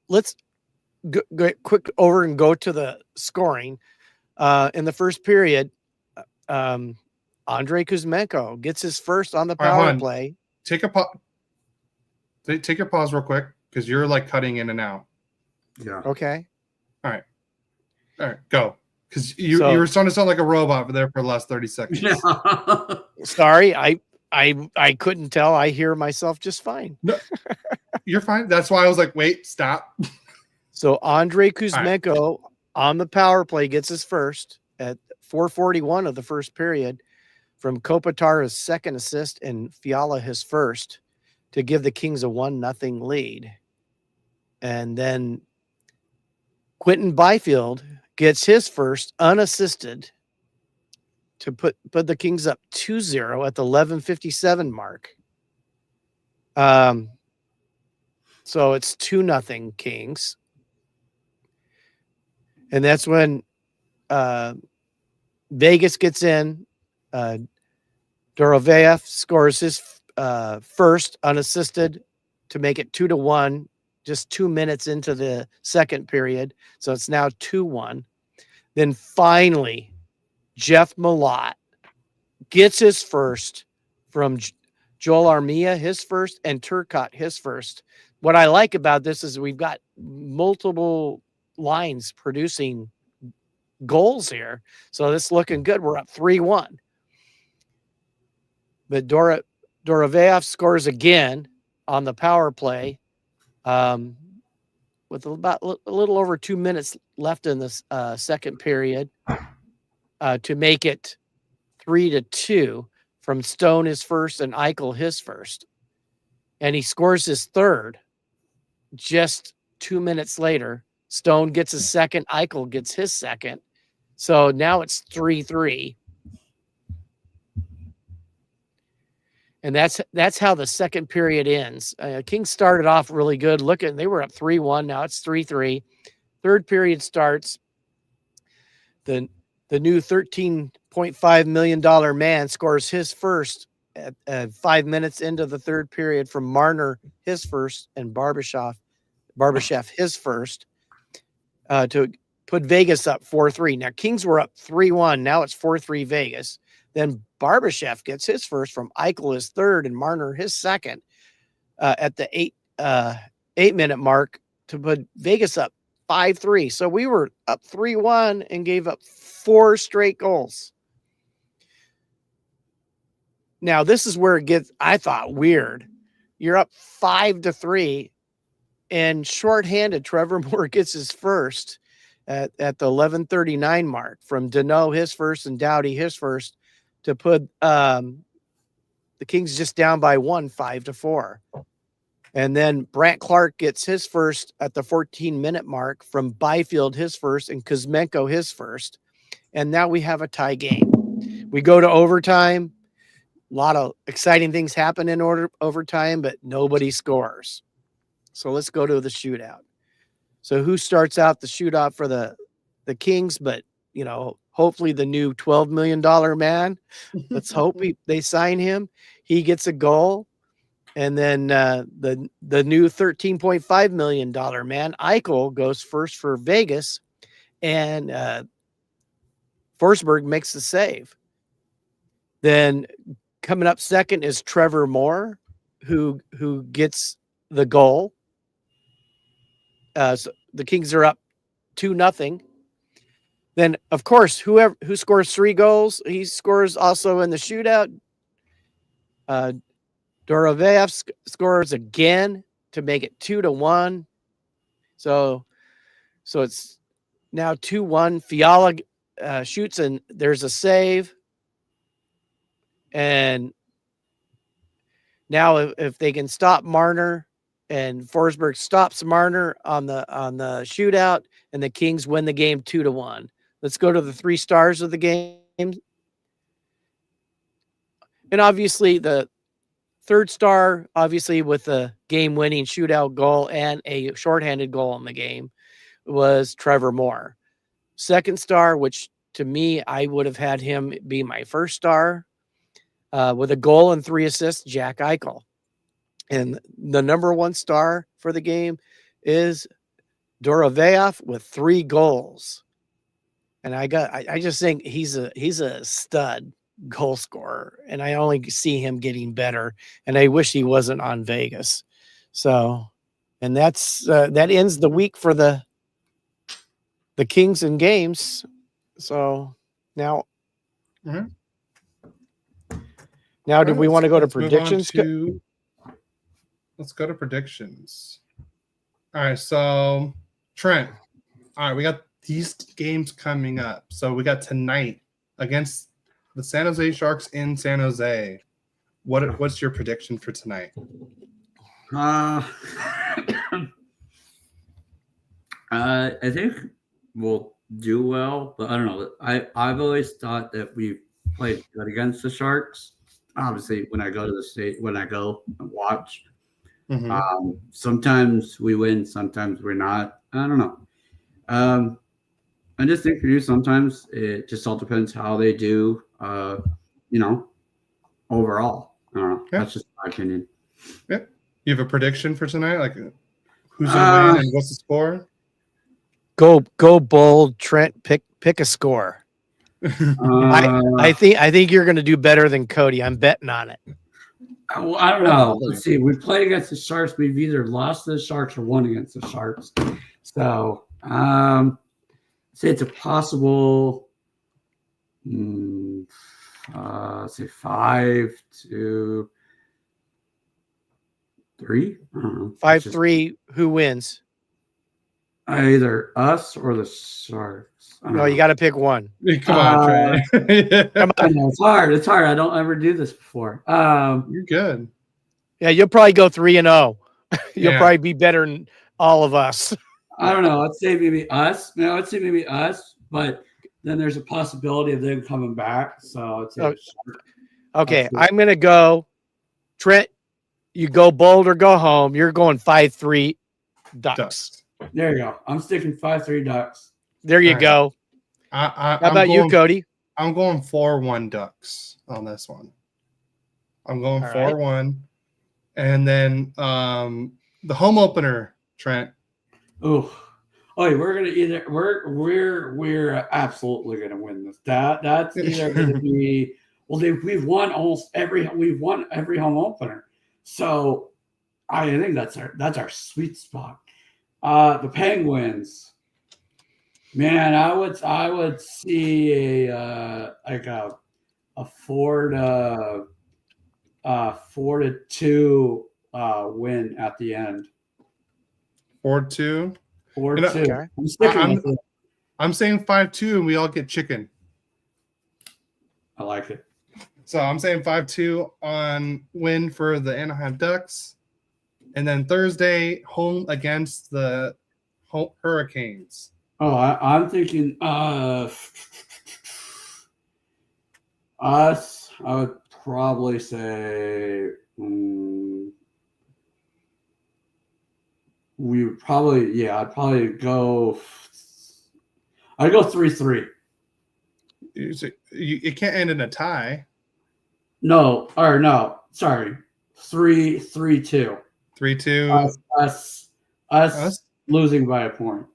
let's go quick over and go to the scoring. In the first period, Andrei Kuzmenko gets his first on the power play. Take your pause real quick because you're like cutting in and out. Yeah. Okay. All right. Go. Because you were starting to sound like a robot there for the last 30 seconds. Yeah. Sorry, I couldn't tell. I hear myself just fine. No, you're fine. That's why I was like, wait, stop. So Andrei Kuzmenko on the power play gets his first at 4:41 of the first period from Kopitar, his second assist, and Fiala his first to give the Kings a 1-0 lead. And then Quentin Byfield gets his first unassisted to put the Kings up 2-0 at the 11:57 mark. So it's 2-0 Kings. And that's when Vegas gets in. Doroveyev scores his first unassisted to make it 2-1, just 2 minutes into the second period. So it's now 2-1. Then finally, Jeff Malott gets his first from Joel Armia, his first, and Turcotte, his first. What I like about this is we've got multiple lines producing goals here. So this is looking good. We're up 3-1. But Doroveyev scores again on the power play with about a little over 2 minutes left in the second period to make it 3-2 from Stone his first and Eichel his first. And he scores his third just 2 minutes later. Stone gets his second, Eichel gets his second. So now it's 3-3. And that's how the second period ends. Kings started off really good. They were up 3-1. Now it's 3-3. Third period starts. The new $13.5 million man scores his first at 5 minutes into the third period from Marner, his first, and Barbashev his first, to put Vegas up 4-3. Now, Kings were up 3-1. Now it's 4-3 Vegas. Then Barbashev gets his first from Eichel, his third, and Marner his second at the 8-minute mark to put Vegas up 5-3. So we were up 3-1 and gave up 4 straight goals. Now, this is where it gets, I thought, weird. You're up 5-3, and shorthanded, Trevor Moore gets his first at the 11:39 mark from Deneau his first and Doughty his first to put the Kings just down by 1, 5-4. And then Brant Clark gets his first at the 14-minute mark from Byfield his first and Kuzmenko his first. And now we have a tie game. We go to overtime. A lot of exciting things happen in overtime, but nobody scores. So let's go to the shootout. So who starts out the shootout for the Kings? But, hopefully the new $12 million man. Let's hope they sign him. He gets a goal. And then the new $13.5 million man, Eichel, goes first for Vegas. And Forsberg makes the save. Then coming up second is Trevor Moore, who gets the goal. So the Kings are up 2-0. Then, of course, who scores 3 goals, he scores also in the shootout. Doroveyev scores again to make it 2-1. So it's now 2-1. Fiala shoots and there's a save. And now if they can stop Marner, and Forsberg stops Marner on the shootout, and the Kings win the game 2-1. Let's go to the 3 stars of the game. And obviously the third star, with the game-winning shootout goal and a shorthanded goal in the game, was Trevor Moore. Second star, which to me, I would have had him be my first star, with a goal and 3 assists, Jack Eichel. And the number 1 star for the game is Doroveyev with 3 goals. And I just think he's a stud goal scorer, and I only see him getting better. And I wish he wasn't on Vegas. So, and that ends the week for the Kings and games. So now, now do we want to go to predictions? Let's go to predictions. All right, so Trent. All right, we got these games coming up. So we got tonight against the San Jose Sharks in San Jose. What's your prediction for tonight? I think we'll do well, but I don't know. I've always thought that we played good against the Sharks. Obviously, when I go to the state, when I go and watch, sometimes we win, sometimes we're not. I don't know. I just think for you, sometimes it just all depends how they do, overall. I don't know. Yeah. That's just my opinion. Yeah. You have a prediction for tonight? Like who's going to win and what's the score? Go bold, Trent. Pick a score. I think you're going to do better than Cody. I'm betting on it. Well, I don't know. Let's see. We played against the Sharks. We've either lost to the Sharks or won against the Sharks. So, say it's a possible, say 5-3. I don't know. 5-3. Who wins? Either us or the Sharks. No, you got to pick one. Come on, Trey. Come on. It's hard. It's hard. I don't ever do this before. You're good. Yeah, you'll probably go 3-0. You'll probably be better than all of us. I don't know. Let's say maybe us. No, let's say maybe us. But then there's a possibility of them coming back. So it's okay. I'm gonna go. Trent, you go bold or go home. You're going 5-3 Ducks. There you go. I'm sticking 5-3 Ducks. There you go. How about you, Cody? I'm going 4-1 Ducks on this one. I'm going All 4-1. And then the home opener, Trent. Oh, we're gonna either we're absolutely gonna win this. That's either gonna be we've won every home opener, so I think that's our sweet spot. The Penguins, man, I would see a 4-2 win at the end. 4-2. 4-2. Okay. I'm sticking with it. I'm saying 5-2, and we all get chicken. I like it. So I'm saying 5-2 on win for the Anaheim Ducks. And then Thursday, home against the Hurricanes. Oh, I'm thinking us. I would probably say we would probably I'd go 3-3. It can't end in a tie. No, sorry, 3-2. 3-2. Us losing by a point.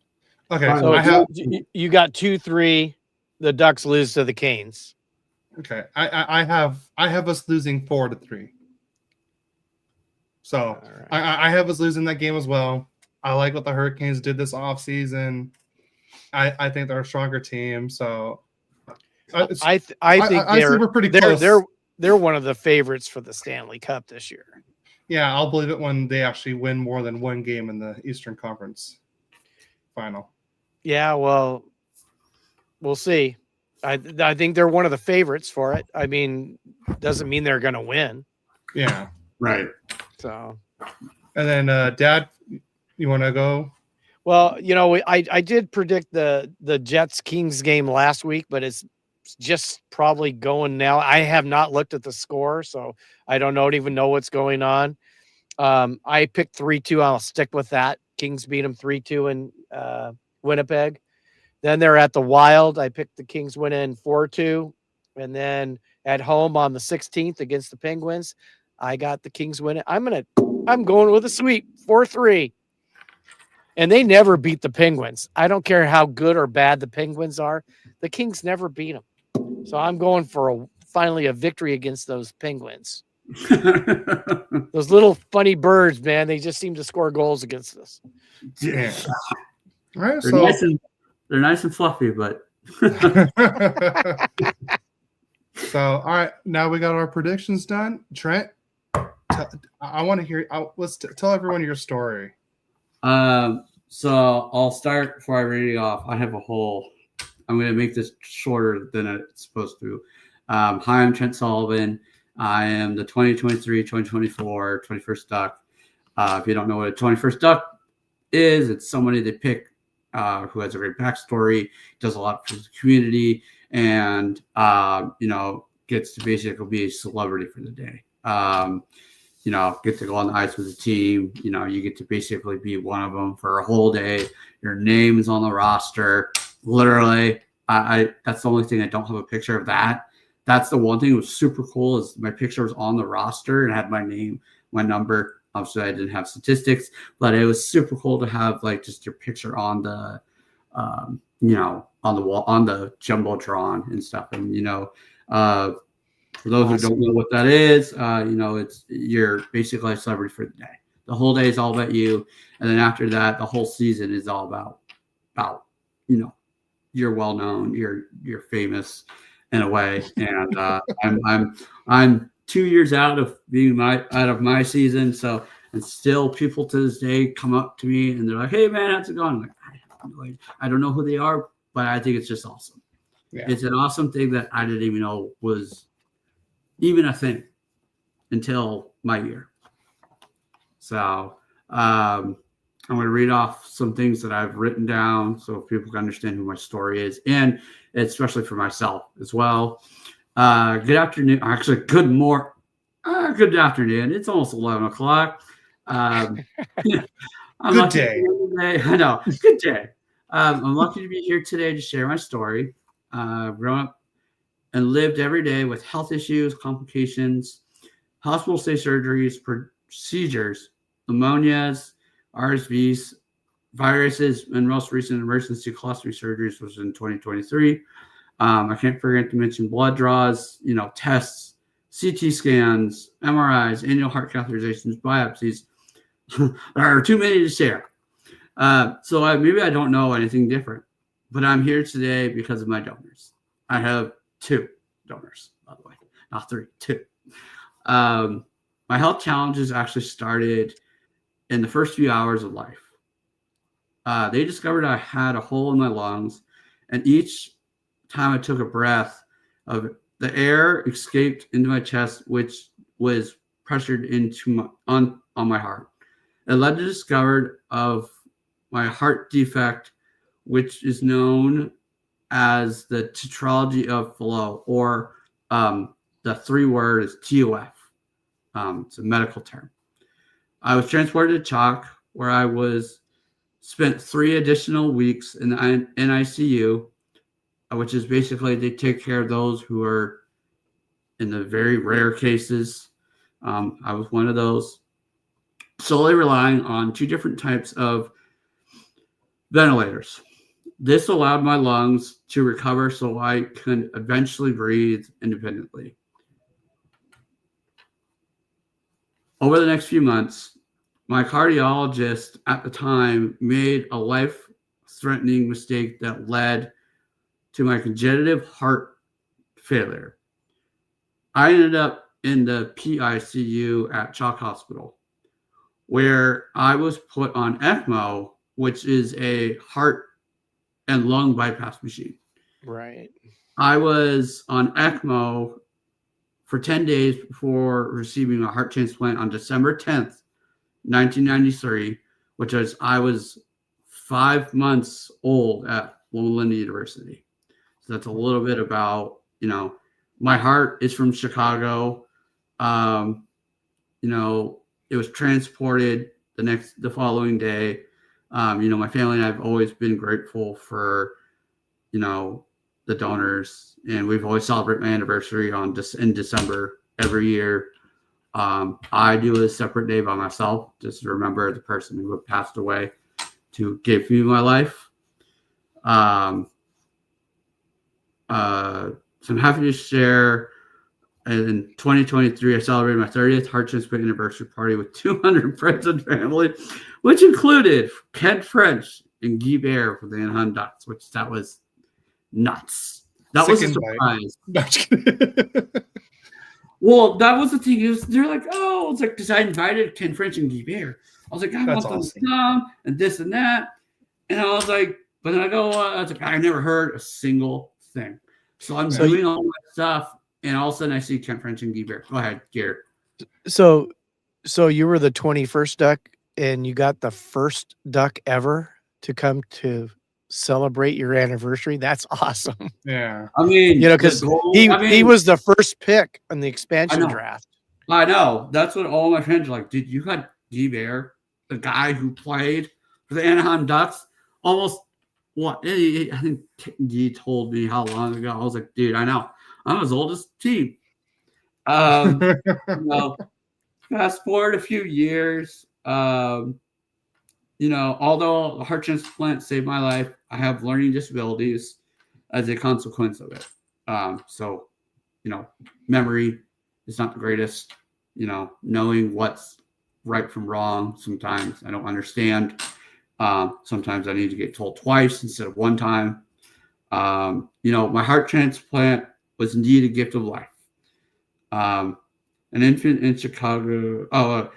Okay, so you got 2-3. The Ducks lose to the Canes. Okay, I have us losing 4-3. So right. I have us losing that game as well. I like what the Hurricanes did this offseason. I think they're a stronger team. So I think we're pretty close. They're one of the favorites for the Stanley Cup this year. Yeah, I'll believe it when they actually win more than one game in the Eastern Conference final. Yeah, well, we'll see. I think they're one of the favorites for it. I mean, doesn't mean they're going to win. Yeah. Right. So. And then, Dad, you want to go? Well, I did predict the Jets-Kings game last week, but it's just probably going now. I have not looked at the score, so I don't even know what's going on. I picked 3-2. I'll stick with that. Kings beat them 3-2 in Winnipeg. Then they're at the Wild. I picked the Kings winning 4-2. And then at home on the 16th against the Penguins, I got the Kings winning. I'm going with a sweep, 4-3. And they never beat the Penguins. I don't care how good or bad the Penguins are. The Kings never beat them. So I'm going for finally a victory against those Penguins. Those little funny birds, man. They just seem to score goals against us. Yeah. All right, they're nice and fluffy, but so all right, now we got our predictions done. Trent, I want to hear. Let's tell everyone your story. So I'll start before I read it off. I have a whole. I'm going to make this shorter than it's supposed to. Hi, I'm Trent Sullivan. I am the 2023-2024 21st Duck. If you don't know what a 21st Duck is, it's somebody they pick who has a great backstory, does a lot for the community, and gets to basically be a celebrity for the day. Get to go on the ice with the team. You get to basically be one of them for a whole day. Your name is on the roster. Literally, that's the only thing I don't have a picture of that. That's the one thing that was super cool is my picture was on the roster and had my name, my number. Obviously, I didn't have statistics, but it was super cool to have just your picture on the, on the wall, on the jumbotron and stuff. And for those who don't know what that is, you're basically a celebrity for the day. The whole day is all about you, and then after that, the whole season is all about you're well known, you're famous in a way, and I'm 2 years out of my season, so and still people to this day come up to me and they're like, "Hey man, how's it going?" I'm like, I don't know who they are, but I think it's just awesome. Yeah. It's an awesome thing that I didn't even know was even a thing until my year. So I'm going to read off some things that I've written down so people can understand who my story is, and especially for myself as well. Good afternoon. Actually, good morning. Good afternoon. It's almost 11 o'clock. Good day. I know. Good day. I'm lucky to be here today to share my story. Growing up and lived every day with health issues, complications, hospital stay surgeries, procedures, pneumonias, RSVs, viruses, and most recent emergency colostomy surgeries was in 2023. I can't forget to mention blood draws, tests, CT scans, MRIs, annual heart catheterizations, biopsies. There are too many to share. So maybe I don't know anything different, but I'm here today because of my donors. I have 2 donors, by the way, not 3, 2. My health challenges actually started in the first few hours of life. They discovered I had a hole in my lungs, and each time I took a breath, the air escaped into my chest, which was pressured into on my heart. It led to the discovery of my heart defect, which is known as the tetralogy of Fallot, or the 3 word is TOF. It's a medical term. I was transported to CHOC, where I spent 3 additional weeks in the NICU, which is basically they take care of those who are in the very rare cases. I was one of those, solely relying on 2 different types of ventilators. This allowed my lungs to recover so I could eventually breathe independently. Over the next few months, my cardiologist at the time made a life-threatening mistake that led to my congenital heart failure. I ended up in the PICU at CHOC Hospital, where I was put on ECMO, which is a heart and lung bypass machine. Right. I was on ECMO for 10 days before receiving a heart transplant on December 10th, 1993, which I was 5 months old at Loma Linda University. So that's a little bit about, my heart is from Chicago. It was transported the following day. My family and I have always been grateful for, the donors, and we've always celebrated my anniversary in December every year. I do a separate day by myself just to remember the person who passed away to give me my life. So I'm happy to share. In 2023, I celebrated my 30th heart transplant anniversary party with 200 friends and family, which included Ken French and Guy Bear for the Anaheim Ducks, which that was nuts. That was a surprise. Well, that was the thing. They're like, oh, it's like, because I invited Ken French and Guy Bear. I was like, I want them to come and this and that. And I was like, but then I was like, I never heard a single thing. So I'm doing all my stuff. And all of a sudden, I see Trent French and Guy Bear. Go ahead, Garrett. So you were the 21st duck, and you got the first duck ever to come to celebrate your anniversary. That's awesome. Yeah. I mean, because he was the first pick on the expansion draft. I know. That's what all my friends are like. Dude, you got Guy Bear, the guy who played for the Anaheim Ducks, almost what? I think Guy told me how long ago. I was like, dude, I know. I'm his oldest team. Fast forward a few years, although a heart transplant saved my life, I have learning disabilities as a consequence of it. Memory is not the greatest. Knowing what's right from wrong, sometimes I don't understand. Sometimes I need to get told twice instead of one time. My heart transplant was indeed a gift of life. An infant in Chicago. I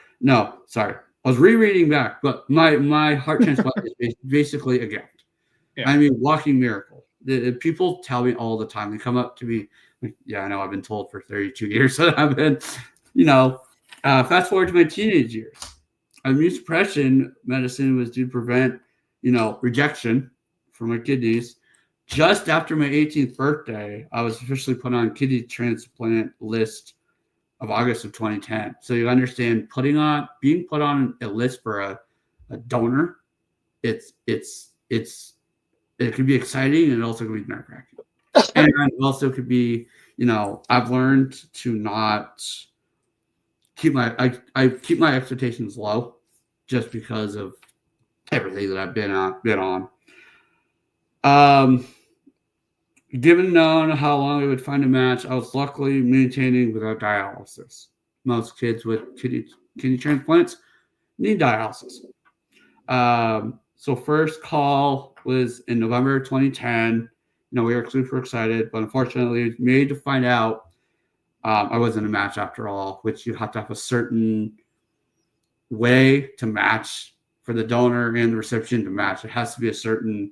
was rereading back, but my heart transplant is basically a gift. Yeah. I mean, walking miracle. The people tell me all the time. They come up to me, like, yeah, I know. I've been told for 32 years that I've been, fast forward to my teenage years. Immune suppression medicine was to prevent, rejection from my kidneys. Just after my 18th birthday, I was officially put on kidney transplant list of August of 2010. So you understand, being put on a list for a donor, it could be exciting, and it also could be nerve-wracking. And it also could be, I've learned to not keep my expectations low, just because of everything that I've been on. Given known how long it would find a match, I was luckily maintaining without dialysis. Most kids with kidney transplants need dialysis. So first call was in November 2010. We were super excited, but unfortunately, made to find out I wasn't a match after all, which you have to have a certain way to match for the donor and the recipient to match. It has to be a certain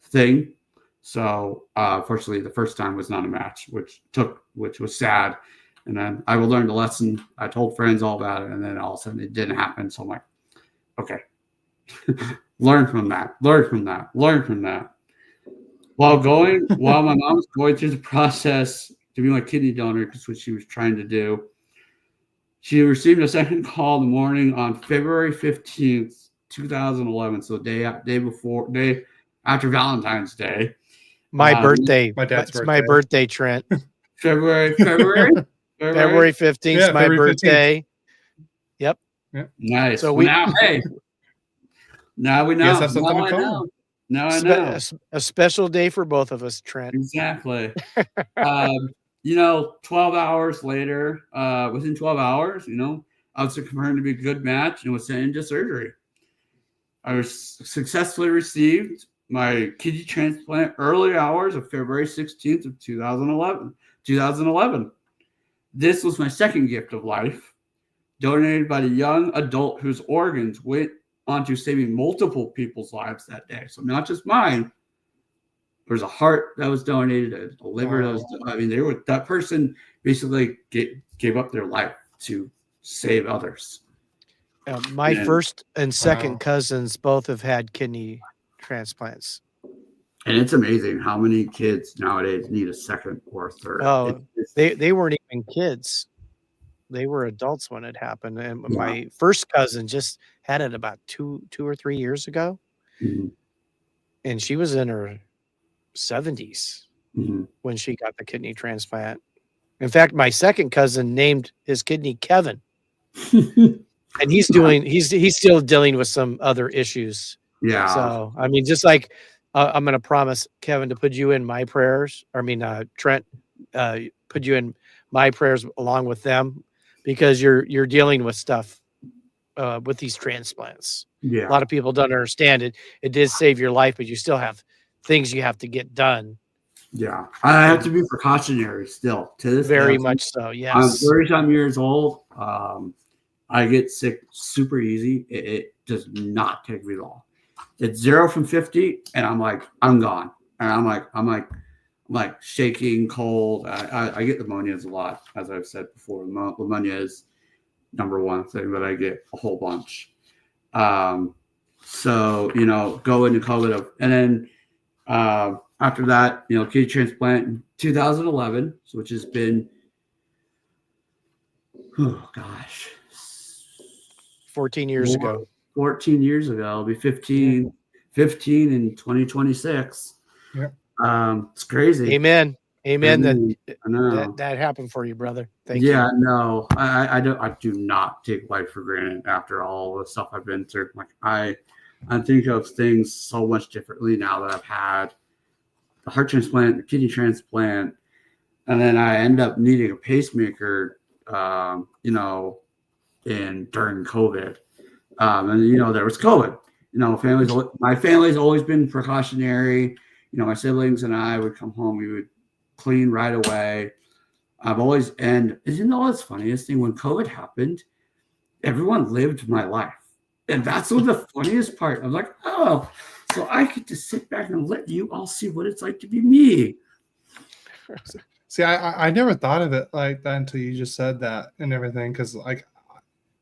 thing. So unfortunately, the first time was not a match, which was sad. And then I learned the lesson. I told friends all about it, and then all of a sudden it didn't happen. So I'm like, okay, learn from that. While my mom was going through the process to be my kidney donor, because what she was trying to do, she received a second call in the morning on February 15th, 2011. So day after Valentine's Day. My birthday. My dad's birthday. My birthday, Trent. February 15th is my birthday. 15th. Yep. Nice. So now we know. Yes, that's something to come. Now I know. A special day for both of us, Trent. Exactly. 12 hours later, within 12 hours, I was confirmed to be a good match and was sent into surgery. I was successfully received my kidney transplant early hours of February 16th of 2011. This was my second gift of life, donated by the young adult whose organs went on to saving multiple people's lives that day. So not just mine. There was a heart that was donated, a liver that was. That person basically gave up their life to save others. My first and second cousins both have had kidney transplants. And it's amazing how many kids nowadays need a second or third. Oh, they weren't even kids. They were adults when it happened. And my first cousin just had it about two or 3 years ago. Mm-hmm. And she was in her 70s mm-hmm. when she got the kidney transplant. In fact, my second cousin named his kidney Kevin. And he's still dealing with some other issues. Yeah. So, just like I'm going to promise Kevin to put you in my prayers. Trent, put you in my prayers along with them, because you're dealing with stuff with these transplants. Yeah. A lot of people don't understand it. It did save your life, but you still have things you have to get done. Yeah. I have to be precautionary still to this Very day. much so. Yes. I'm 30-some years old. I get sick super easy. It does not take me long. It's 0 from 50, and I'm like, I'm gone. And I'm like shaking, cold. I get pneumonias a lot, as I've said before. Pneumonia is number one thing that I get a whole bunch. So go into COVID, and then after that, kidney transplant in 2011, which has been, 14 years ago. 14 years ago. It'll be 15 in 2026. Yeah. It's crazy. Amen. That happened for you, brother. Thank you. Yeah, no, I do not take life for granted after all the stuff I've been through. Like I think of things so much differently now that I've had the heart transplant, the kidney transplant, and then I end up needing a pacemaker, during COVID. And there was COVID. My family's always been precautionary. My siblings and I would come home, we would clean right away. And what's funniest thing, when COVID happened, everyone lived my life. And that's what the funniest part. I'm like, oh, so I get to sit back and let you all see what it's like to be me. See, I never thought of it like that until you just said that and everything. Because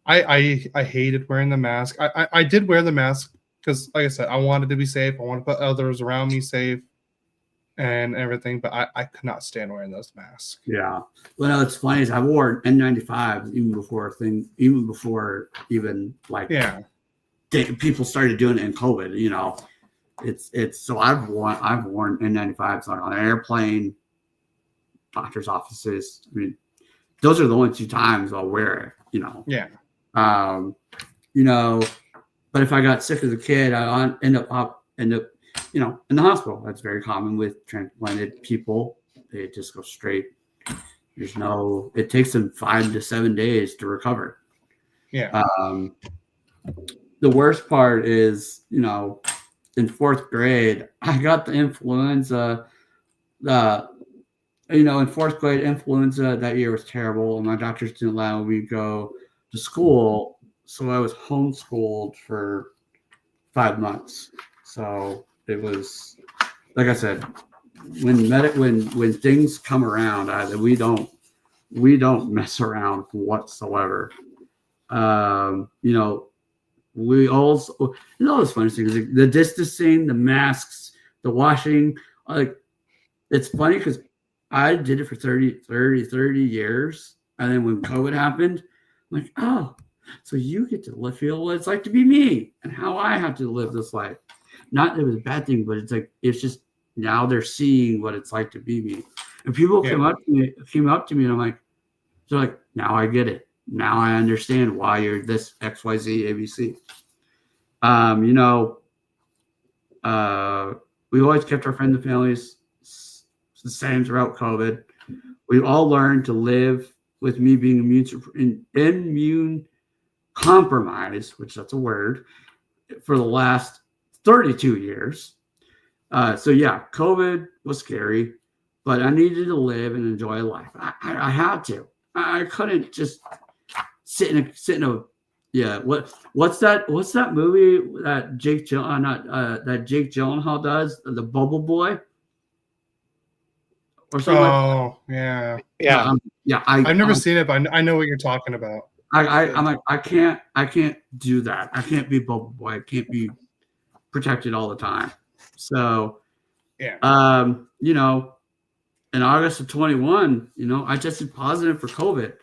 I hated wearing the mask. I did wear the mask because, like I said, I wanted to be safe. I wanted to put others around me safe and everything. But I could not stand wearing those masks. Yeah. Well, no, it's funny is I wore N95s even before people started doing it in COVID. It's so I've worn N95s on an airplane, doctor's offices. Those are the only 2 times I'll wear it. Yeah. But if I got sick as a kid, I end up in the hospital. That's very common with transplanted people. They just go straight. It takes them 5 to 7 days to recover. Yeah. The worst part is, in fourth grade, I got the influenza. In fourth grade, influenza that year was terrible, and my doctors didn't allow me to go to school, so I was homeschooled for 5 months. So it was, like I said, when things come around, we don't mess around whatsoever. We also, the funny thing is the distancing, the masks, the washing. Like, it's funny because I did it for 30 years. And then when COVID happened, I'm like, oh, so you get to feel what it's like to be me and how I have to live this life. Not that it was a bad thing, but it's just now they're seeing what it's like to be me. And people came up to me and I'm like, they're like, now I get it. Now I understand why you're this XYZ ABC. We always kept our friends and families the same throughout COVID. We all learned to live with me being immune compromised, which that's a word, for the last 32 years. So yeah, COVID was scary, but I needed to live and enjoy life. I had to. I couldn't just sit in a yeah. What's that movie that Jake Gyllenhaal does, The Bubble Boy? Or something. Oh, yeah. Yeah. I've never seen it, but I know what you're talking about. I'm like, I can't do that. I can't be Bubble Boy. I can't be protected all the time. So, yeah. In August of 21, I tested positive for COVID.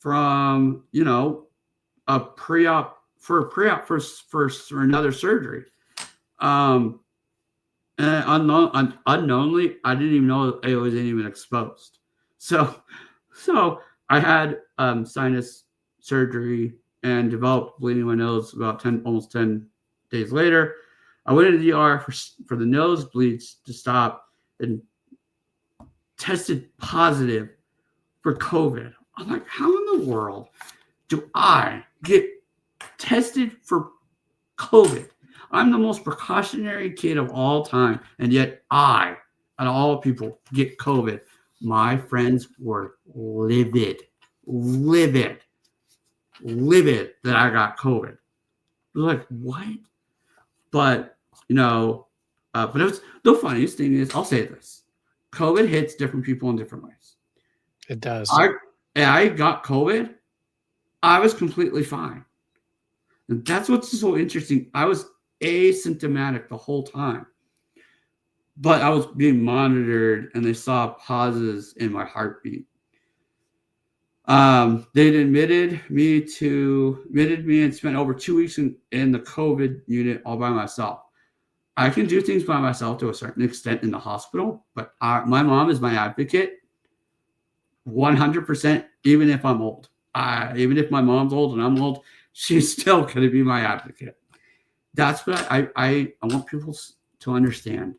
From a pre-op for another surgery. And unknowingly, I didn't even know I wasn't even exposed. So I had sinus surgery and developed bleeding in my nose about almost 10 days later. I went into the ER for the nosebleeds to stop and tested positive for COVID. I'm like, how in the world do I get tested for COVID? I'm the most precautionary kid of all time, and yet I, out of all people, get COVID. My friends were livid that I got COVID. They're like, what? But, but it was, the funniest thing is, I'll say this. COVID hits different people in different ways. It does. I got COVID. I was completely fine. And that's what's so interesting. I was asymptomatic the whole time. But I was being monitored and they saw pauses in my heartbeat. They admitted me and spent over 2 weeks in the COVID unit all by myself. I can do things by myself to a certain extent in the hospital, but my mom is my advocate 100%, even if I'm old. Even if my mom's old and I'm old, she's still going to be my advocate. That's what I want people to understand.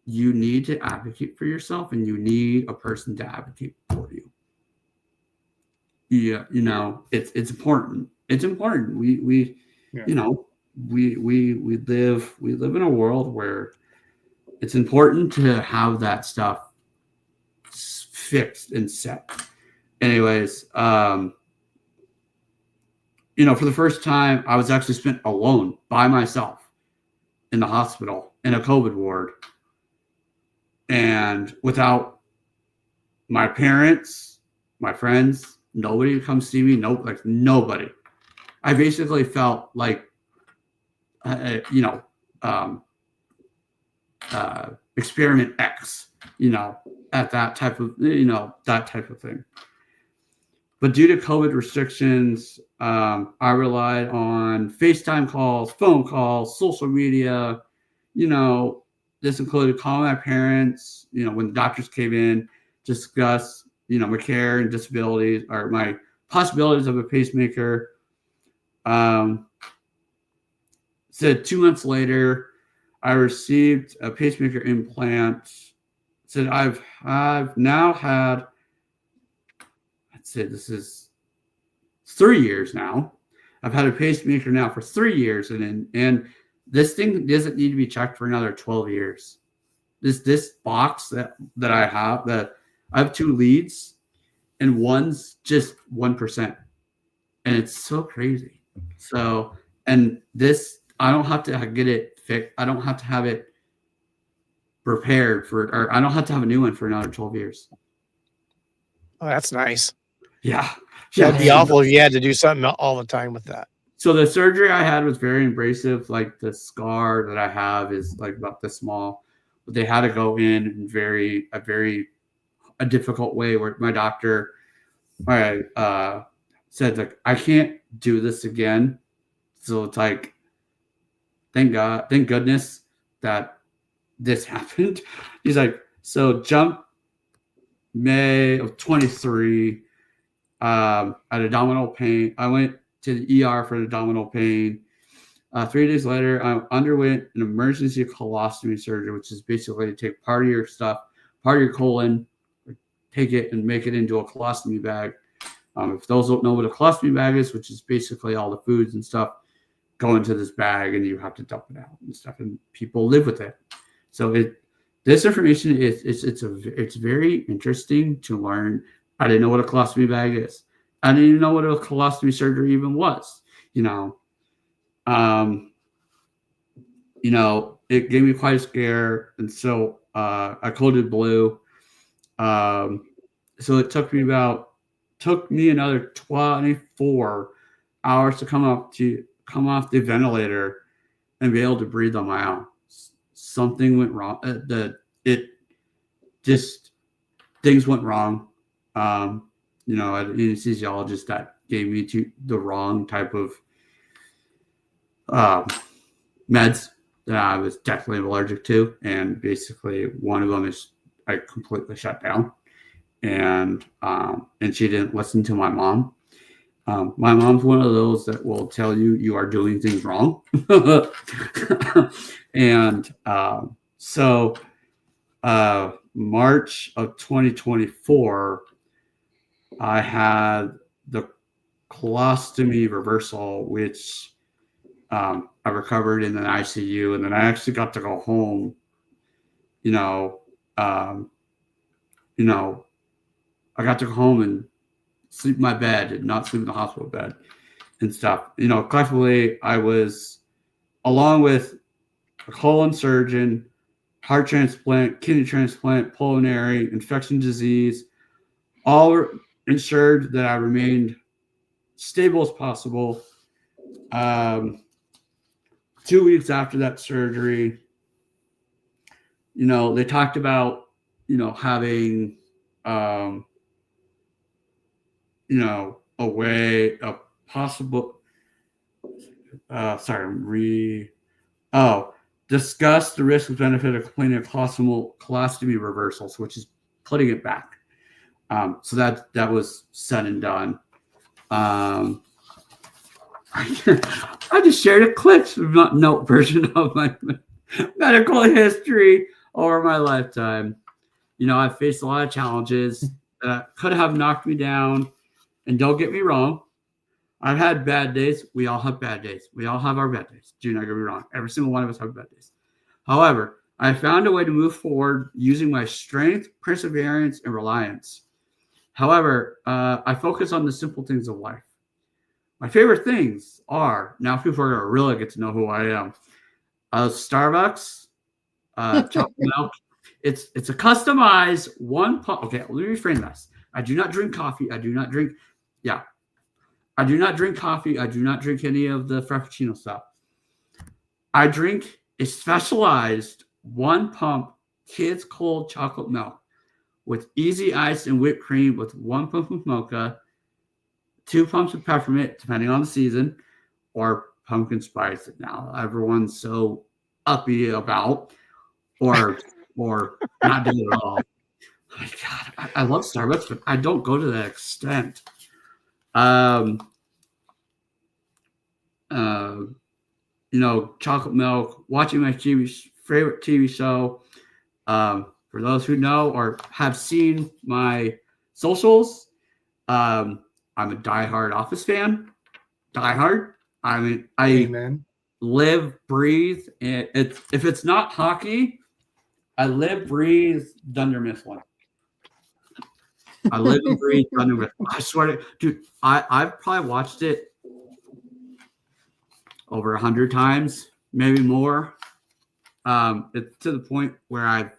You need to advocate for yourself, and you need a person to advocate for you. Yeah, it's important. It's important. We live in a world where it's important to have that stuff fixed and set. Anyways, for the first time, I was actually spent alone by myself in the hospital in a COVID ward, and without my parents, my friends, nobody to come see me. Nobody. I basically felt like, experiment X, at that type of thing. But due to COVID restrictions, I relied on FaceTime calls, phone calls, social media. This included calling my parents, when the doctors came in, discuss my care and disabilities, or my possibilities of a pacemaker. Said 2 months later, I received a pacemaker implant. Said I've now had, I'd say this is 3 years now. I've had a pacemaker now for 3 years, and this thing doesn't need to be checked for another 12 years. This box that I have 2 leads, and one's just 1%, and it's so crazy. So, and this, I don't have to get it fixed. I don't have to have it repaired or I don't have to have a new one for another 12 years. Oh, that's nice. Yeah. That'd be awful if you had to do something all the time with that. So the surgery I had was very invasive. Like the scar that I have is like about this small, but they had to go in a difficult way where my doctor said like, I can't do this again. So it's like, thank goodness that this happened. He's like, so jump May of 23, I had abdominal pain. I went to the ER for abdominal pain. 3 days later, I underwent an emergency colostomy surgery, which is basically to take part of your stuff, part of your colon, take it and make it into a colostomy bag. If those don't know what a colostomy bag is, which is basically all the foods and stuff go into this bag and you have to dump it out and stuff, and people live with it. So this information it's very interesting to learn. I didn't know what a colostomy bag is. I didn't even know what a colostomy surgery even was. It gave me quite a scare, and so I coded blue. So it took me another 24 hours to come off the ventilator and be able to breathe on my own. Something went wrong. Things went wrong. An anesthesiologist that gave me the wrong type of meds that I was definitely allergic to, and basically one of them is I completely shut down, and she didn't listen to my mom. My mom's one of those that will tell you are doing things wrong. And so March of 2024, I had the colostomy reversal, which I recovered in an ICU, and then I actually got to go home. I got to go home and sleep in my bed and not sleep in the hospital bed and stuff. Collectively, I was, along with a colon surgeon, heart transplant, kidney transplant, pulmonary, infection disease, all ensured that I remained stable as possible. 2 weeks after that surgery, they talked about, having, a way of possible, discuss the risk and benefit of completing a colostomy reversals, which is putting it back. So that was said and done. I just shared a clips note version of my medical history over my lifetime. I've faced a lot of challenges that could have knocked me down. And don't get me wrong, I've had bad days. We all have bad days. We all have our bad days. Do not get me wrong. Every single one of us have bad days. However, I found a way to move forward using my strength, perseverance, and reliance. However, I focus on the simple things of life. My favorite things are, now people are going to really get to know who I am. Starbucks, chocolate milk. It's a customized one pump. Okay, let me reframe this. I do not drink coffee. I do not drink coffee. I do not drink any of the Frappuccino stuff. I drink a specialized one pump kids cold chocolate milk with easy ice and whipped cream, with 1 pump of mocha, 2 pumps of peppermint, depending on the season, or pumpkin spice that now everyone's so uppy about, or not do it at all. my God, I love Starbucks, but I don't go to that extent. Chocolate milk, watching my favorite TV show. For those who know or have seen my socials, I'm a diehard Office fan. Diehard. I mean, Amen. live, breathe, and if it's not hockey, I live, breathe, Dunder Mifflin. I live and breathe Dunder Mifflin. I swear to dude, I've probably watched it over 100 times, maybe more. It's to the point where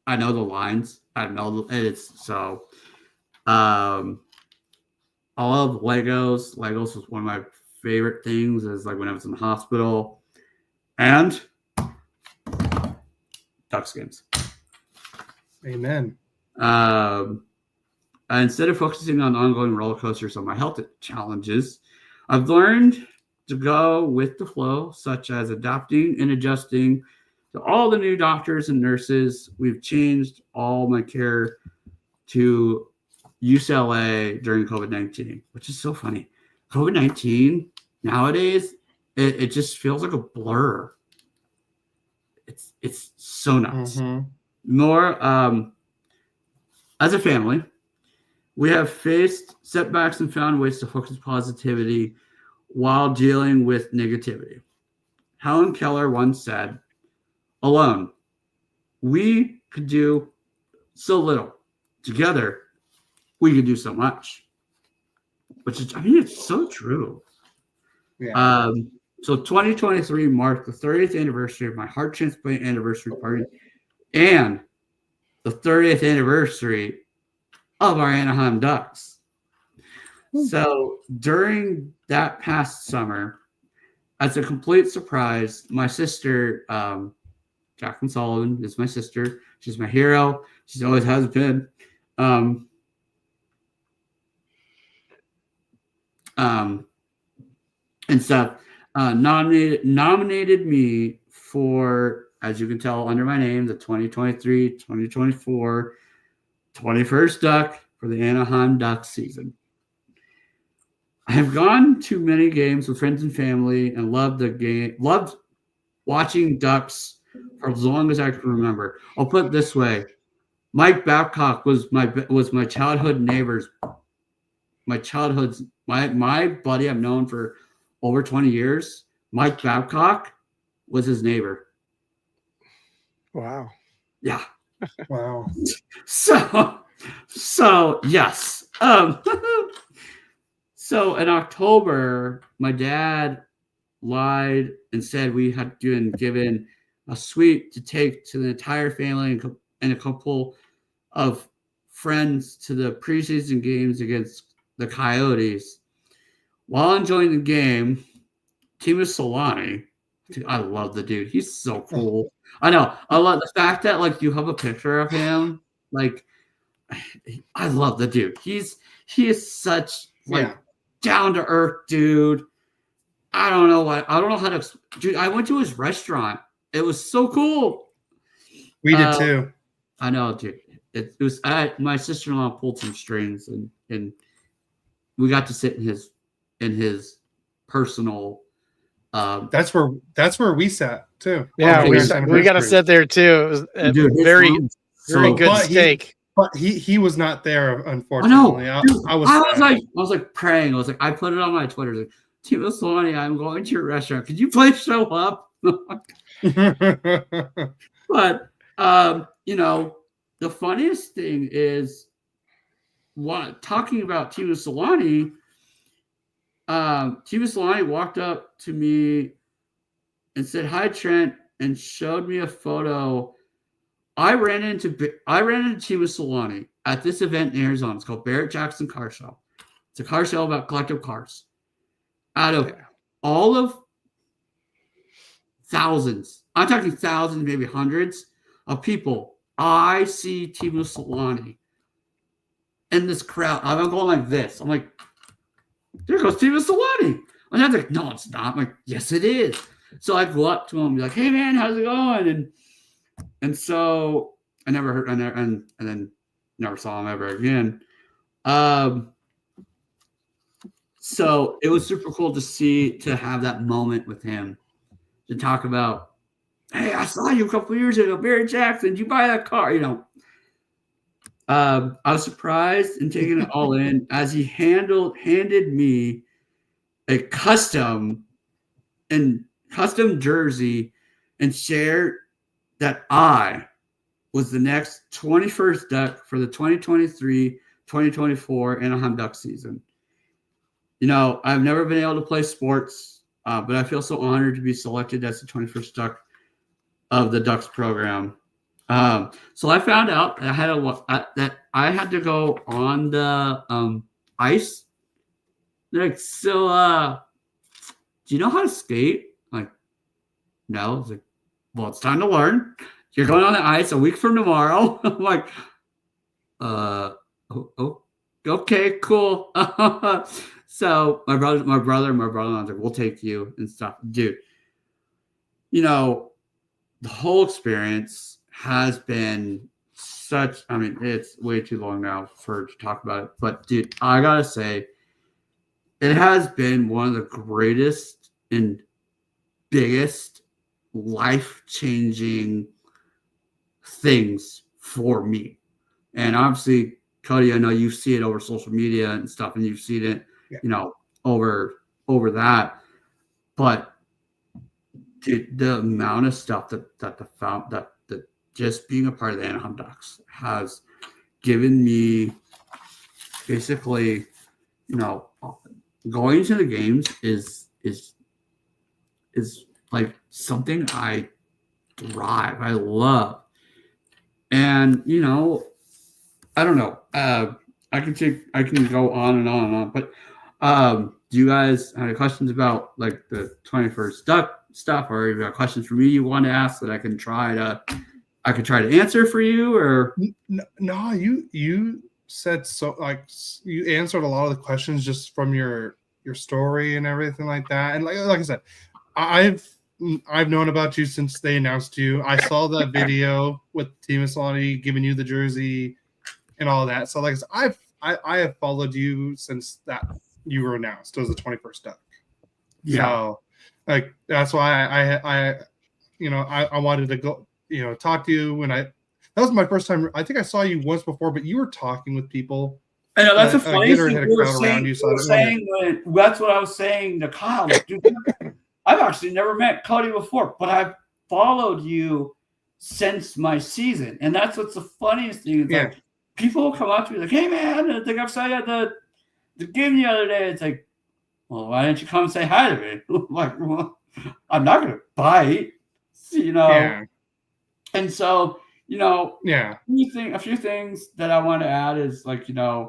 I know the lines. I know it's so. I love Legos. Legos was one of my favorite things. Is like when I was in the hospital, and Ducks games. Amen. Instead of focusing on ongoing roller coasters on my health challenges, I've learned to go with the flow, such as adapting and adjusting to all the new doctors and nurses. We've changed all my care to UCLA during COVID-19, which is so funny. COVID-19 nowadays, it just feels like a blur. It's so nuts. Mm-hmm. More, as a family, we have faced setbacks and found ways to focus positivity while dealing with negativity. Helen Keller once said, alone, we could do so little. Together, we could do so much. Which is, I mean, it's so true. Yeah. So 2023 marked the 30th anniversary of my heart transplant anniversary party and the 30th anniversary of our Anaheim Ducks. So during that past summer, as a complete surprise, my sister, Trent Sullivan, is my sister. She's my hero. She always has been. And stuff nominated me for, as you can tell under my name, the 2023-2024 21st Duck for the Anaheim Duck season. I have gone to many games with friends and family and loved watching Ducks for as long as I can remember. I'll put it this way. Mike Babcock was my childhood neighbors. My buddy I've known for over 20 years. Mike Babcock was his neighbor. Wow. Yeah. Wow. So yes. So in October, my dad lied and said we had been given a suite to take to the entire family and a couple of friends to the preseason games against the Coyotes. While enjoying the game, Timo Solani, dude, I love the dude. He's so cool. I know. I love the fact that like you have a picture of him. Like, I love the dude. He is such like down to earth dude. I don't know how to. Dude, I went to his restaurant. It was so cool. We did too. I know, dude. It was. My sister-in-law pulled some strings, and we got to sit in his personal. That's where we sat too. Yeah, we got to sit there too. It was a very good steak. But he was not there, unfortunately. I was like praying. I was like, I put it on my Twitter. Like, Timo Solani, I'm going to your restaurant. Could you please show up? But the funniest thing is talking about Timo Solani. Timo Solani walked up to me and said, "Hi, Trent," and showed me a photo. I ran into Timo Solani at this event in Arizona. It's called Barrett Jackson Car Show. It's a car show about collectible cars. Out of all of thousands, I'm talking thousands, maybe hundreds of people, I see Timo Solani in this crowd. I'm going like this. I'm like, there goes Timo Solani. And I'm like, no, it's not. I'm like, yes, it is. So I go up to him and be like, hey, man, how's it going? And so I never heard, and then never saw him ever again. So it was super cool to have that moment with him to talk about, hey, I saw you a couple years ago, Barry Jackson. Did you buy that car? I was surprised and taking it all in as he handed me a custom jersey and shared that I was the next 21st Duck for the 2023-2024 Anaheim Duck season. I've never been able to play sports, but I feel so honored to be selected as the 21st Duck of the Ducks program. So I found out that I had to go on the ice. They're like, so do you know how to skate? I'm like, no. I was like, well, it's time to learn. You're going on the ice a week from tomorrow. I'm like, okay, cool. So my brother, and I was like, we'll take you and stuff. Dude, the whole experience has been it's way too long now to talk about it. But dude, I gotta say, it has been one of the greatest and biggest life-changing things for me. And obviously, Cody, I know you see it over social media and stuff, and you've seen it, over that. But dude, the amount of stuff that just being a part of the Anaheim Ducks has given me, basically, going to the games is like something I thrive. I love. And I don't know. I can go on and on and on. But do you guys have any questions about like the 21st Duck stuff, or you got questions for me you want to ask that I can try to answer for you? Or no, you said so, like, you answered a lot of the questions just from your story and everything like that. And like I said, I've known about you since they announced you. I saw that video with Team Solani giving you the jersey and all that. So like I said, I have followed you since that you were announced as the 21st Duck. Yeah. So like that's why I wanted to go talk to you when that was my first time. I think I saw you once before, but you were talking with people. I know that's a funny thing. That's what I was saying to Kyle. Like, dude, I've actually never met Cody before, but I've followed you since my season, and that's what's the funniest thing. It's like people will come up to me like, "Hey man, I think I saw you at the game the other day." It's like, well, why didn't you come and say hi to me? I'm like, well, I'm not gonna bite, Yeah. And so, a few things that I want to add is like, I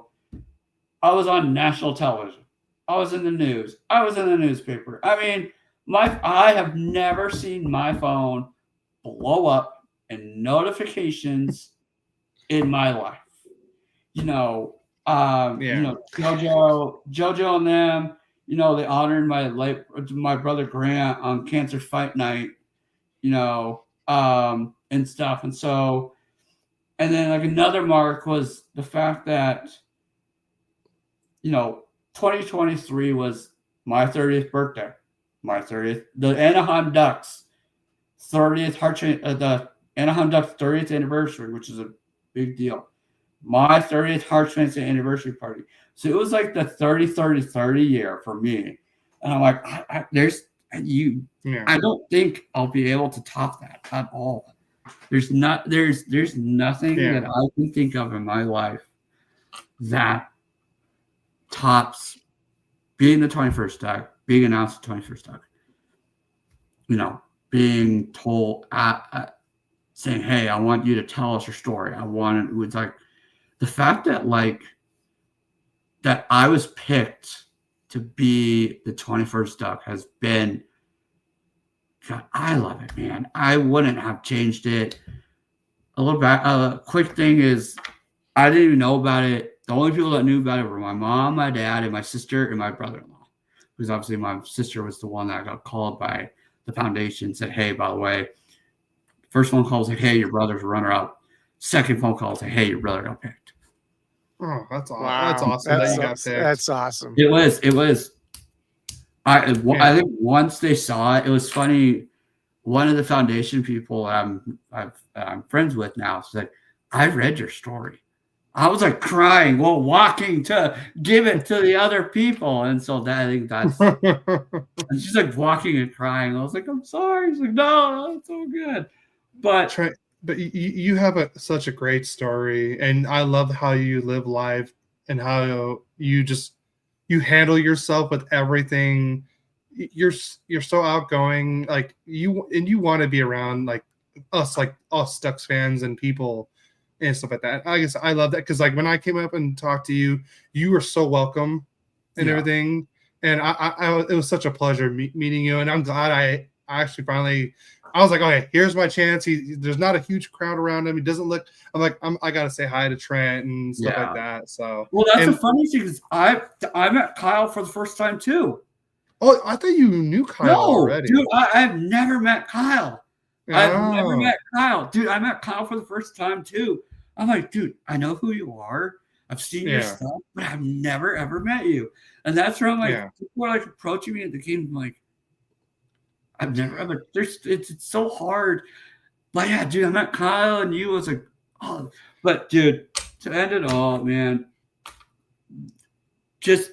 was on national television. I was in the news. I was in the newspaper. I mean, I have never seen my phone blow up in notifications in my life. JoJo and them, they honored my brother Grant on Cancer Fight Night, and stuff. And so, and then like another mark was the fact that, 2023 was my 30th birthday. The Anaheim Ducks 30th the Anaheim Ducks 30th anniversary, which is a big deal. My 30th Heart Transplant anniversary party. So it was like the 30 year for me. And I'm like, I don't think I'll be able to top that at all. There's nothing that I can think of in my life that tops being the 21st Duck, being announced the 21st Duck. Being told, saying, "Hey, I want you to tell us your story." It was like the fact that that I was picked to be the 21st Duck has been, God, I love it, man. I wouldn't have changed it. A little back, quick thing is, I didn't even know about it. The only people that knew about it were my mom, my dad, and my sister, and my brother-in-law. Because obviously my sister was the one that got called by the foundation, said, "Hey, by the way," first phone call was like, "Hey, your brother's a runner-up." second phone call saying, "Hey, your brother got picked." Oh, that's awesome. Wow. That's awesome that you got picked. That's awesome. It was. I think once they saw it, it was funny. One of the foundation people I'm friends with now said, "I read your story." I was like crying while walking to give it to the other people, and so I think that's. And she's like walking and crying. I was like, "I'm sorry." She's like, "No, it's so good." But Trent, but you have such a great story, and I love how you live life and how you handle yourself with everything. You're so outgoing, like you want to be around like us Ducks fans and people and stuff like that. I guess I love that because like when I came up and talked to you, you were so welcome and everything, and I it was such a pleasure meeting you, and I'm glad I actually finally. I was like, okay, here's my chance. There's not a huge crowd around him. He doesn't look. I'm like, I gotta say hi to Trent and stuff like that. So, well, that's the funny thing is I met Kyle for the first time too. Oh, I thought you knew Kyle already. Dude, I've never met Kyle. I've never met Kyle, dude. I met Kyle for the first time too. I'm like, dude, I know who you are. I've seen your stuff, but I've never ever met you. And that's where I'm like, people are like approaching me at the game. I'm like. I've never ever. It's so hard. But yeah, dude, I met Kyle and you was like, oh, but dude, to end it all, man, just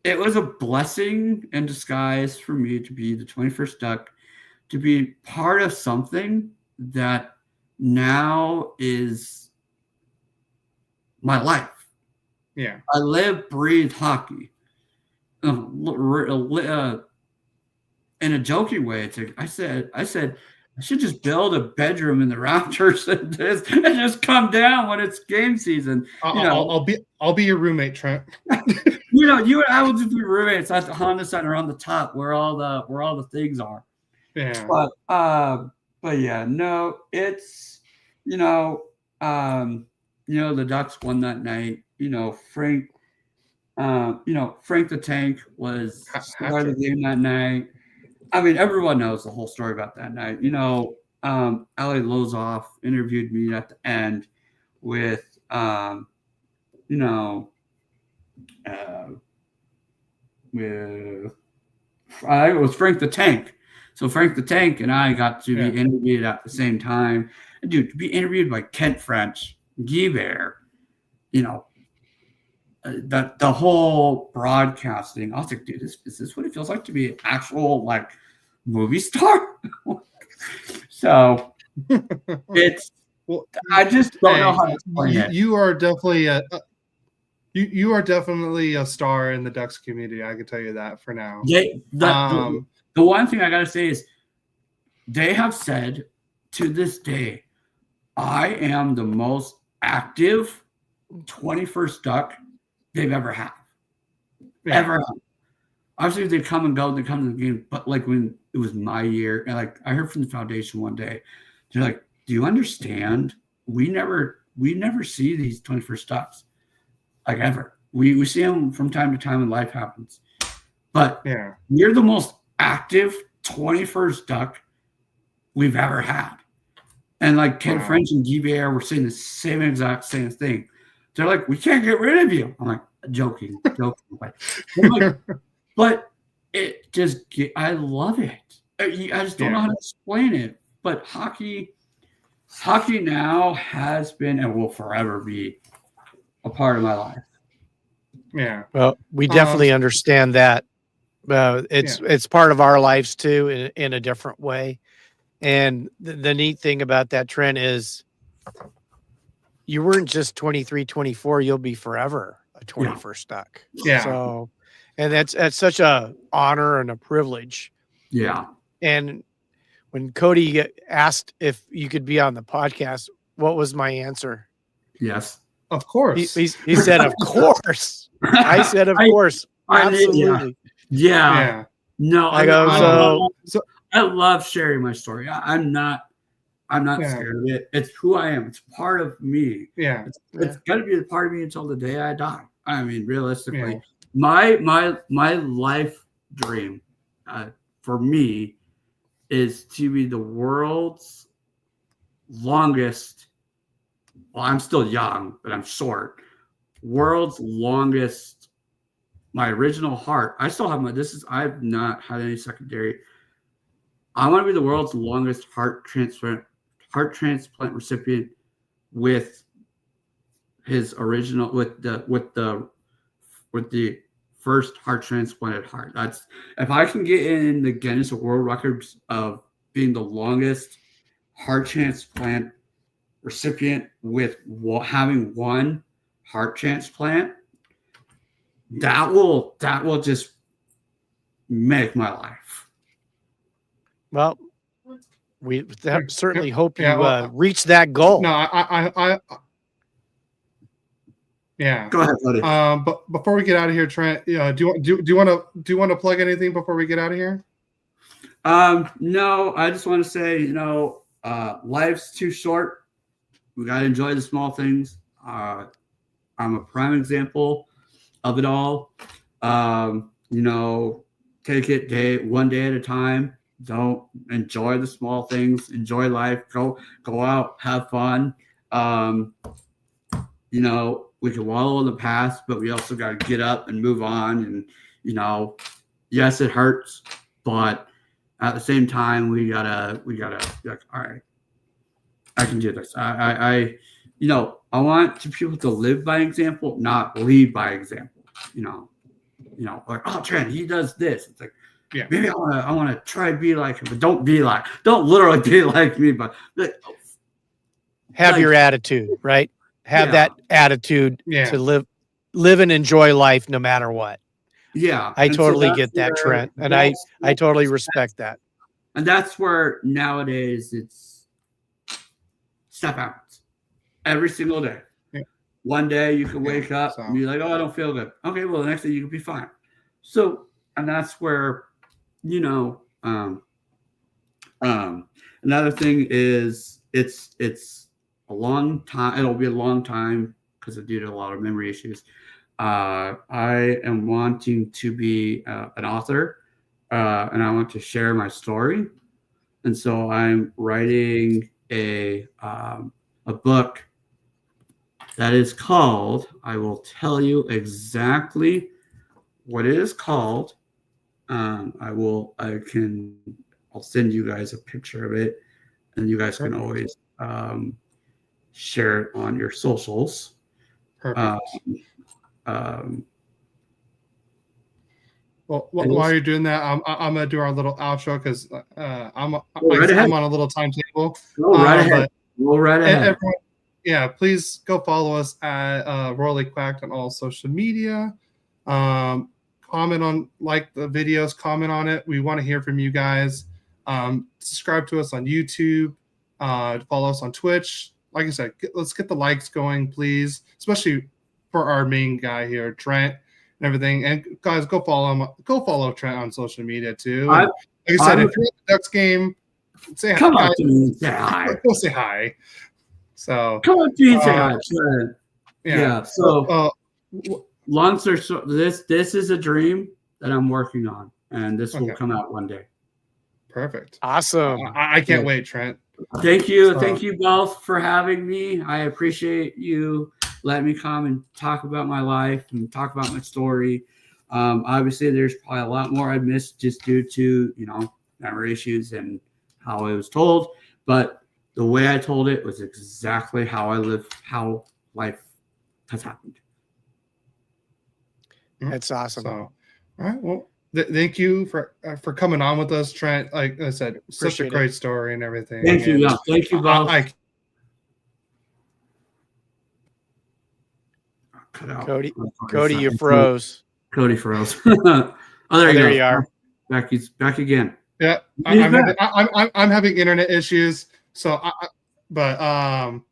it was a blessing in disguise for me to be the 21st Duck, to be part of something that now is my life. Yeah, I live, breathe hockey. In a joking way, it's like I said, I should just build a bedroom in the rafters and just come down when it's game season. I'll be your roommate, Trent. You and I will just be roommates at the Honda Center on the top where all the things are. Yeah. But yeah, no, it's the Ducks won that night. Frank the Tank was star of the game that night. I mean, everyone knows the whole story about that night. Ali Lozoff interviewed me at the end with, it was Frank the Tank. So Frank the Tank and I got to be interviewed at the same time. And dude, to be interviewed by Kent French, Guy Bear, the whole broadcasting. I was like, dude, is this what it feels like to be an actual movie star? So it's I just don't know how to explain it. You are definitely you are definitely a star in the Ducks community. I can tell you that for now. The one thing I gotta say is they have said to this day, I am the most active 21st Duck they've ever had. Ever had. Obviously, they come and go, they come to the game, but when it was my year, and I heard from the foundation one day, they're like, do you understand? We never see these 21st Ducks, ever. We see them from time to time when life happens. But you're the most active 21st Duck we've ever had. And Ken French and Guy Bear were saying the same exact same thing. They're like, we can't get rid of you. I'm like, joking. But it just, I love it. I just don't know how to explain it. But hockey now has been and will forever be a part of my life. Yeah. Well, we definitely understand that. It's part of our lives too, in a different way. And the neat thing about that, Trent, is you weren't just 23, 24. You'll be forever a 21st Duck. Yeah. So, and that's such a honor and a privilege. Yeah. And when Cody asked if you could be on the podcast, what was my answer? Yes. Of course. He said, of course. I said, of course. Absolutely. Yeah. No, I love sharing my story. I'm not scared of it. It's who I am. It's part of me. Yeah. It's got to be a part of me until the day I die. I mean, realistically, my life dream for me is to be the world's longest well, I'm still young, but I'm short. World's longest, my original heart. I still have I've not had any secondary. I want to be the world's longest heart transplant recipient with his original with the first heart transplanted heart. That's if I can get in the Guinness World Records of being the longest heart transplant recipient with having one heart transplant, that will just make my life. Well, we certainly hope you reach that goal. No, I yeah. Go ahead, buddy. But before we get out of here, Trent, do you want to plug anything before we get out of here? No, I just want to say, life's too short. We got to enjoy the small things. I'm a prime example of it all. Take it one day at a time. Don't enjoy the small things. Enjoy life. Go out, have fun. We can wallow in the past, but we also got to get up and move on. And yes, it hurts, but at the same time, we gotta be like, all right, I can do this. I want people to live by example, not lead by example. Like, oh, Trent, he does this. It's like, yeah, maybe I want to try to be like him, but don't literally be like me, but have your attitude, right? Have that attitude to live and enjoy life no matter what. Yeah. I totally get that, Trent. And I totally respect that. And that's where nowadays it's step out every single day. Yeah. One day you can wake up and be like, oh, I don't feel good. Okay, well, the next day you can be fine. So, and that's where, another thing is it's a long time. It'll be a long time because due to a lot of memory issues. I am wanting to be an author, and I want to share my story. And so I'm writing a book that is called, I will tell you exactly what it is called. I'll send you guys a picture of it, and you guys can always share it on your socials. Perfect. Well, while you're doing that, I'm gonna do our little outro because I'm on a little timetable. Go right ahead. Everyone, please go follow us at Royally Quacked on all social media. Comment on the videos, comment on it. We want to hear from you guys. Subscribe to us on YouTube. Follow us on Twitch. Like I said, let's get the likes going, please, especially for our main guy here, Trent, and everything. And guys, go follow him. Go follow Trent on social media too. Like I said, if you're at the Ducks game, say hi. Come on to me, say hi. Go say hi. So come on to me, say hi, Trent. Yeah. So long story short, this is a dream that I'm working on, and this will come out one day. Perfect. Awesome. I can't wait, Trent. Thank you. Thank you both for having me. I appreciate you letting me come and talk about my life and talk about my story. Obviously, there's probably a lot more I missed just due to, memory issues and how it was told. But the way I told it was exactly how I live, how life has happened. That's awesome. So, all right. Well, thank you for coming on with us, Trent. Like I said, such a great story and everything. Thank you. Yeah, thank you both. Cut out. Cody, you froze. Cody froze. Oh, there you are. He's back again. Yeah, I'm having internet issues. So, but I'll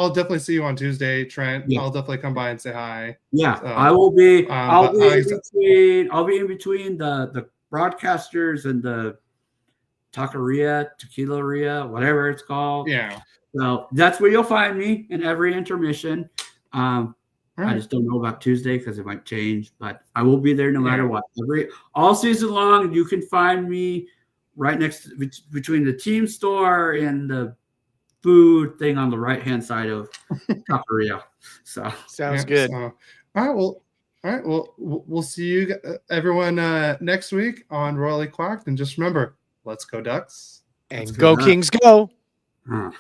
definitely see you on Tuesday, Trent. Yeah. I'll definitely come by and say hi. Yeah, so, I will be. I'll be in between the broadcasters and the tequila-ria, whatever it's called. Yeah. So that's where you'll find me in every intermission. I just don't know about Tuesday because it might change, but I will be there no matter what. All season long, you can find me right next to, between the team store and the food thing on the right-hand side of Taqueria. So Sounds good. So, all right. Well, we'll see you everyone next week on Royally Quacked, and just remember, let's go Ducks And Let's go Ducks. Kings, go. Huh.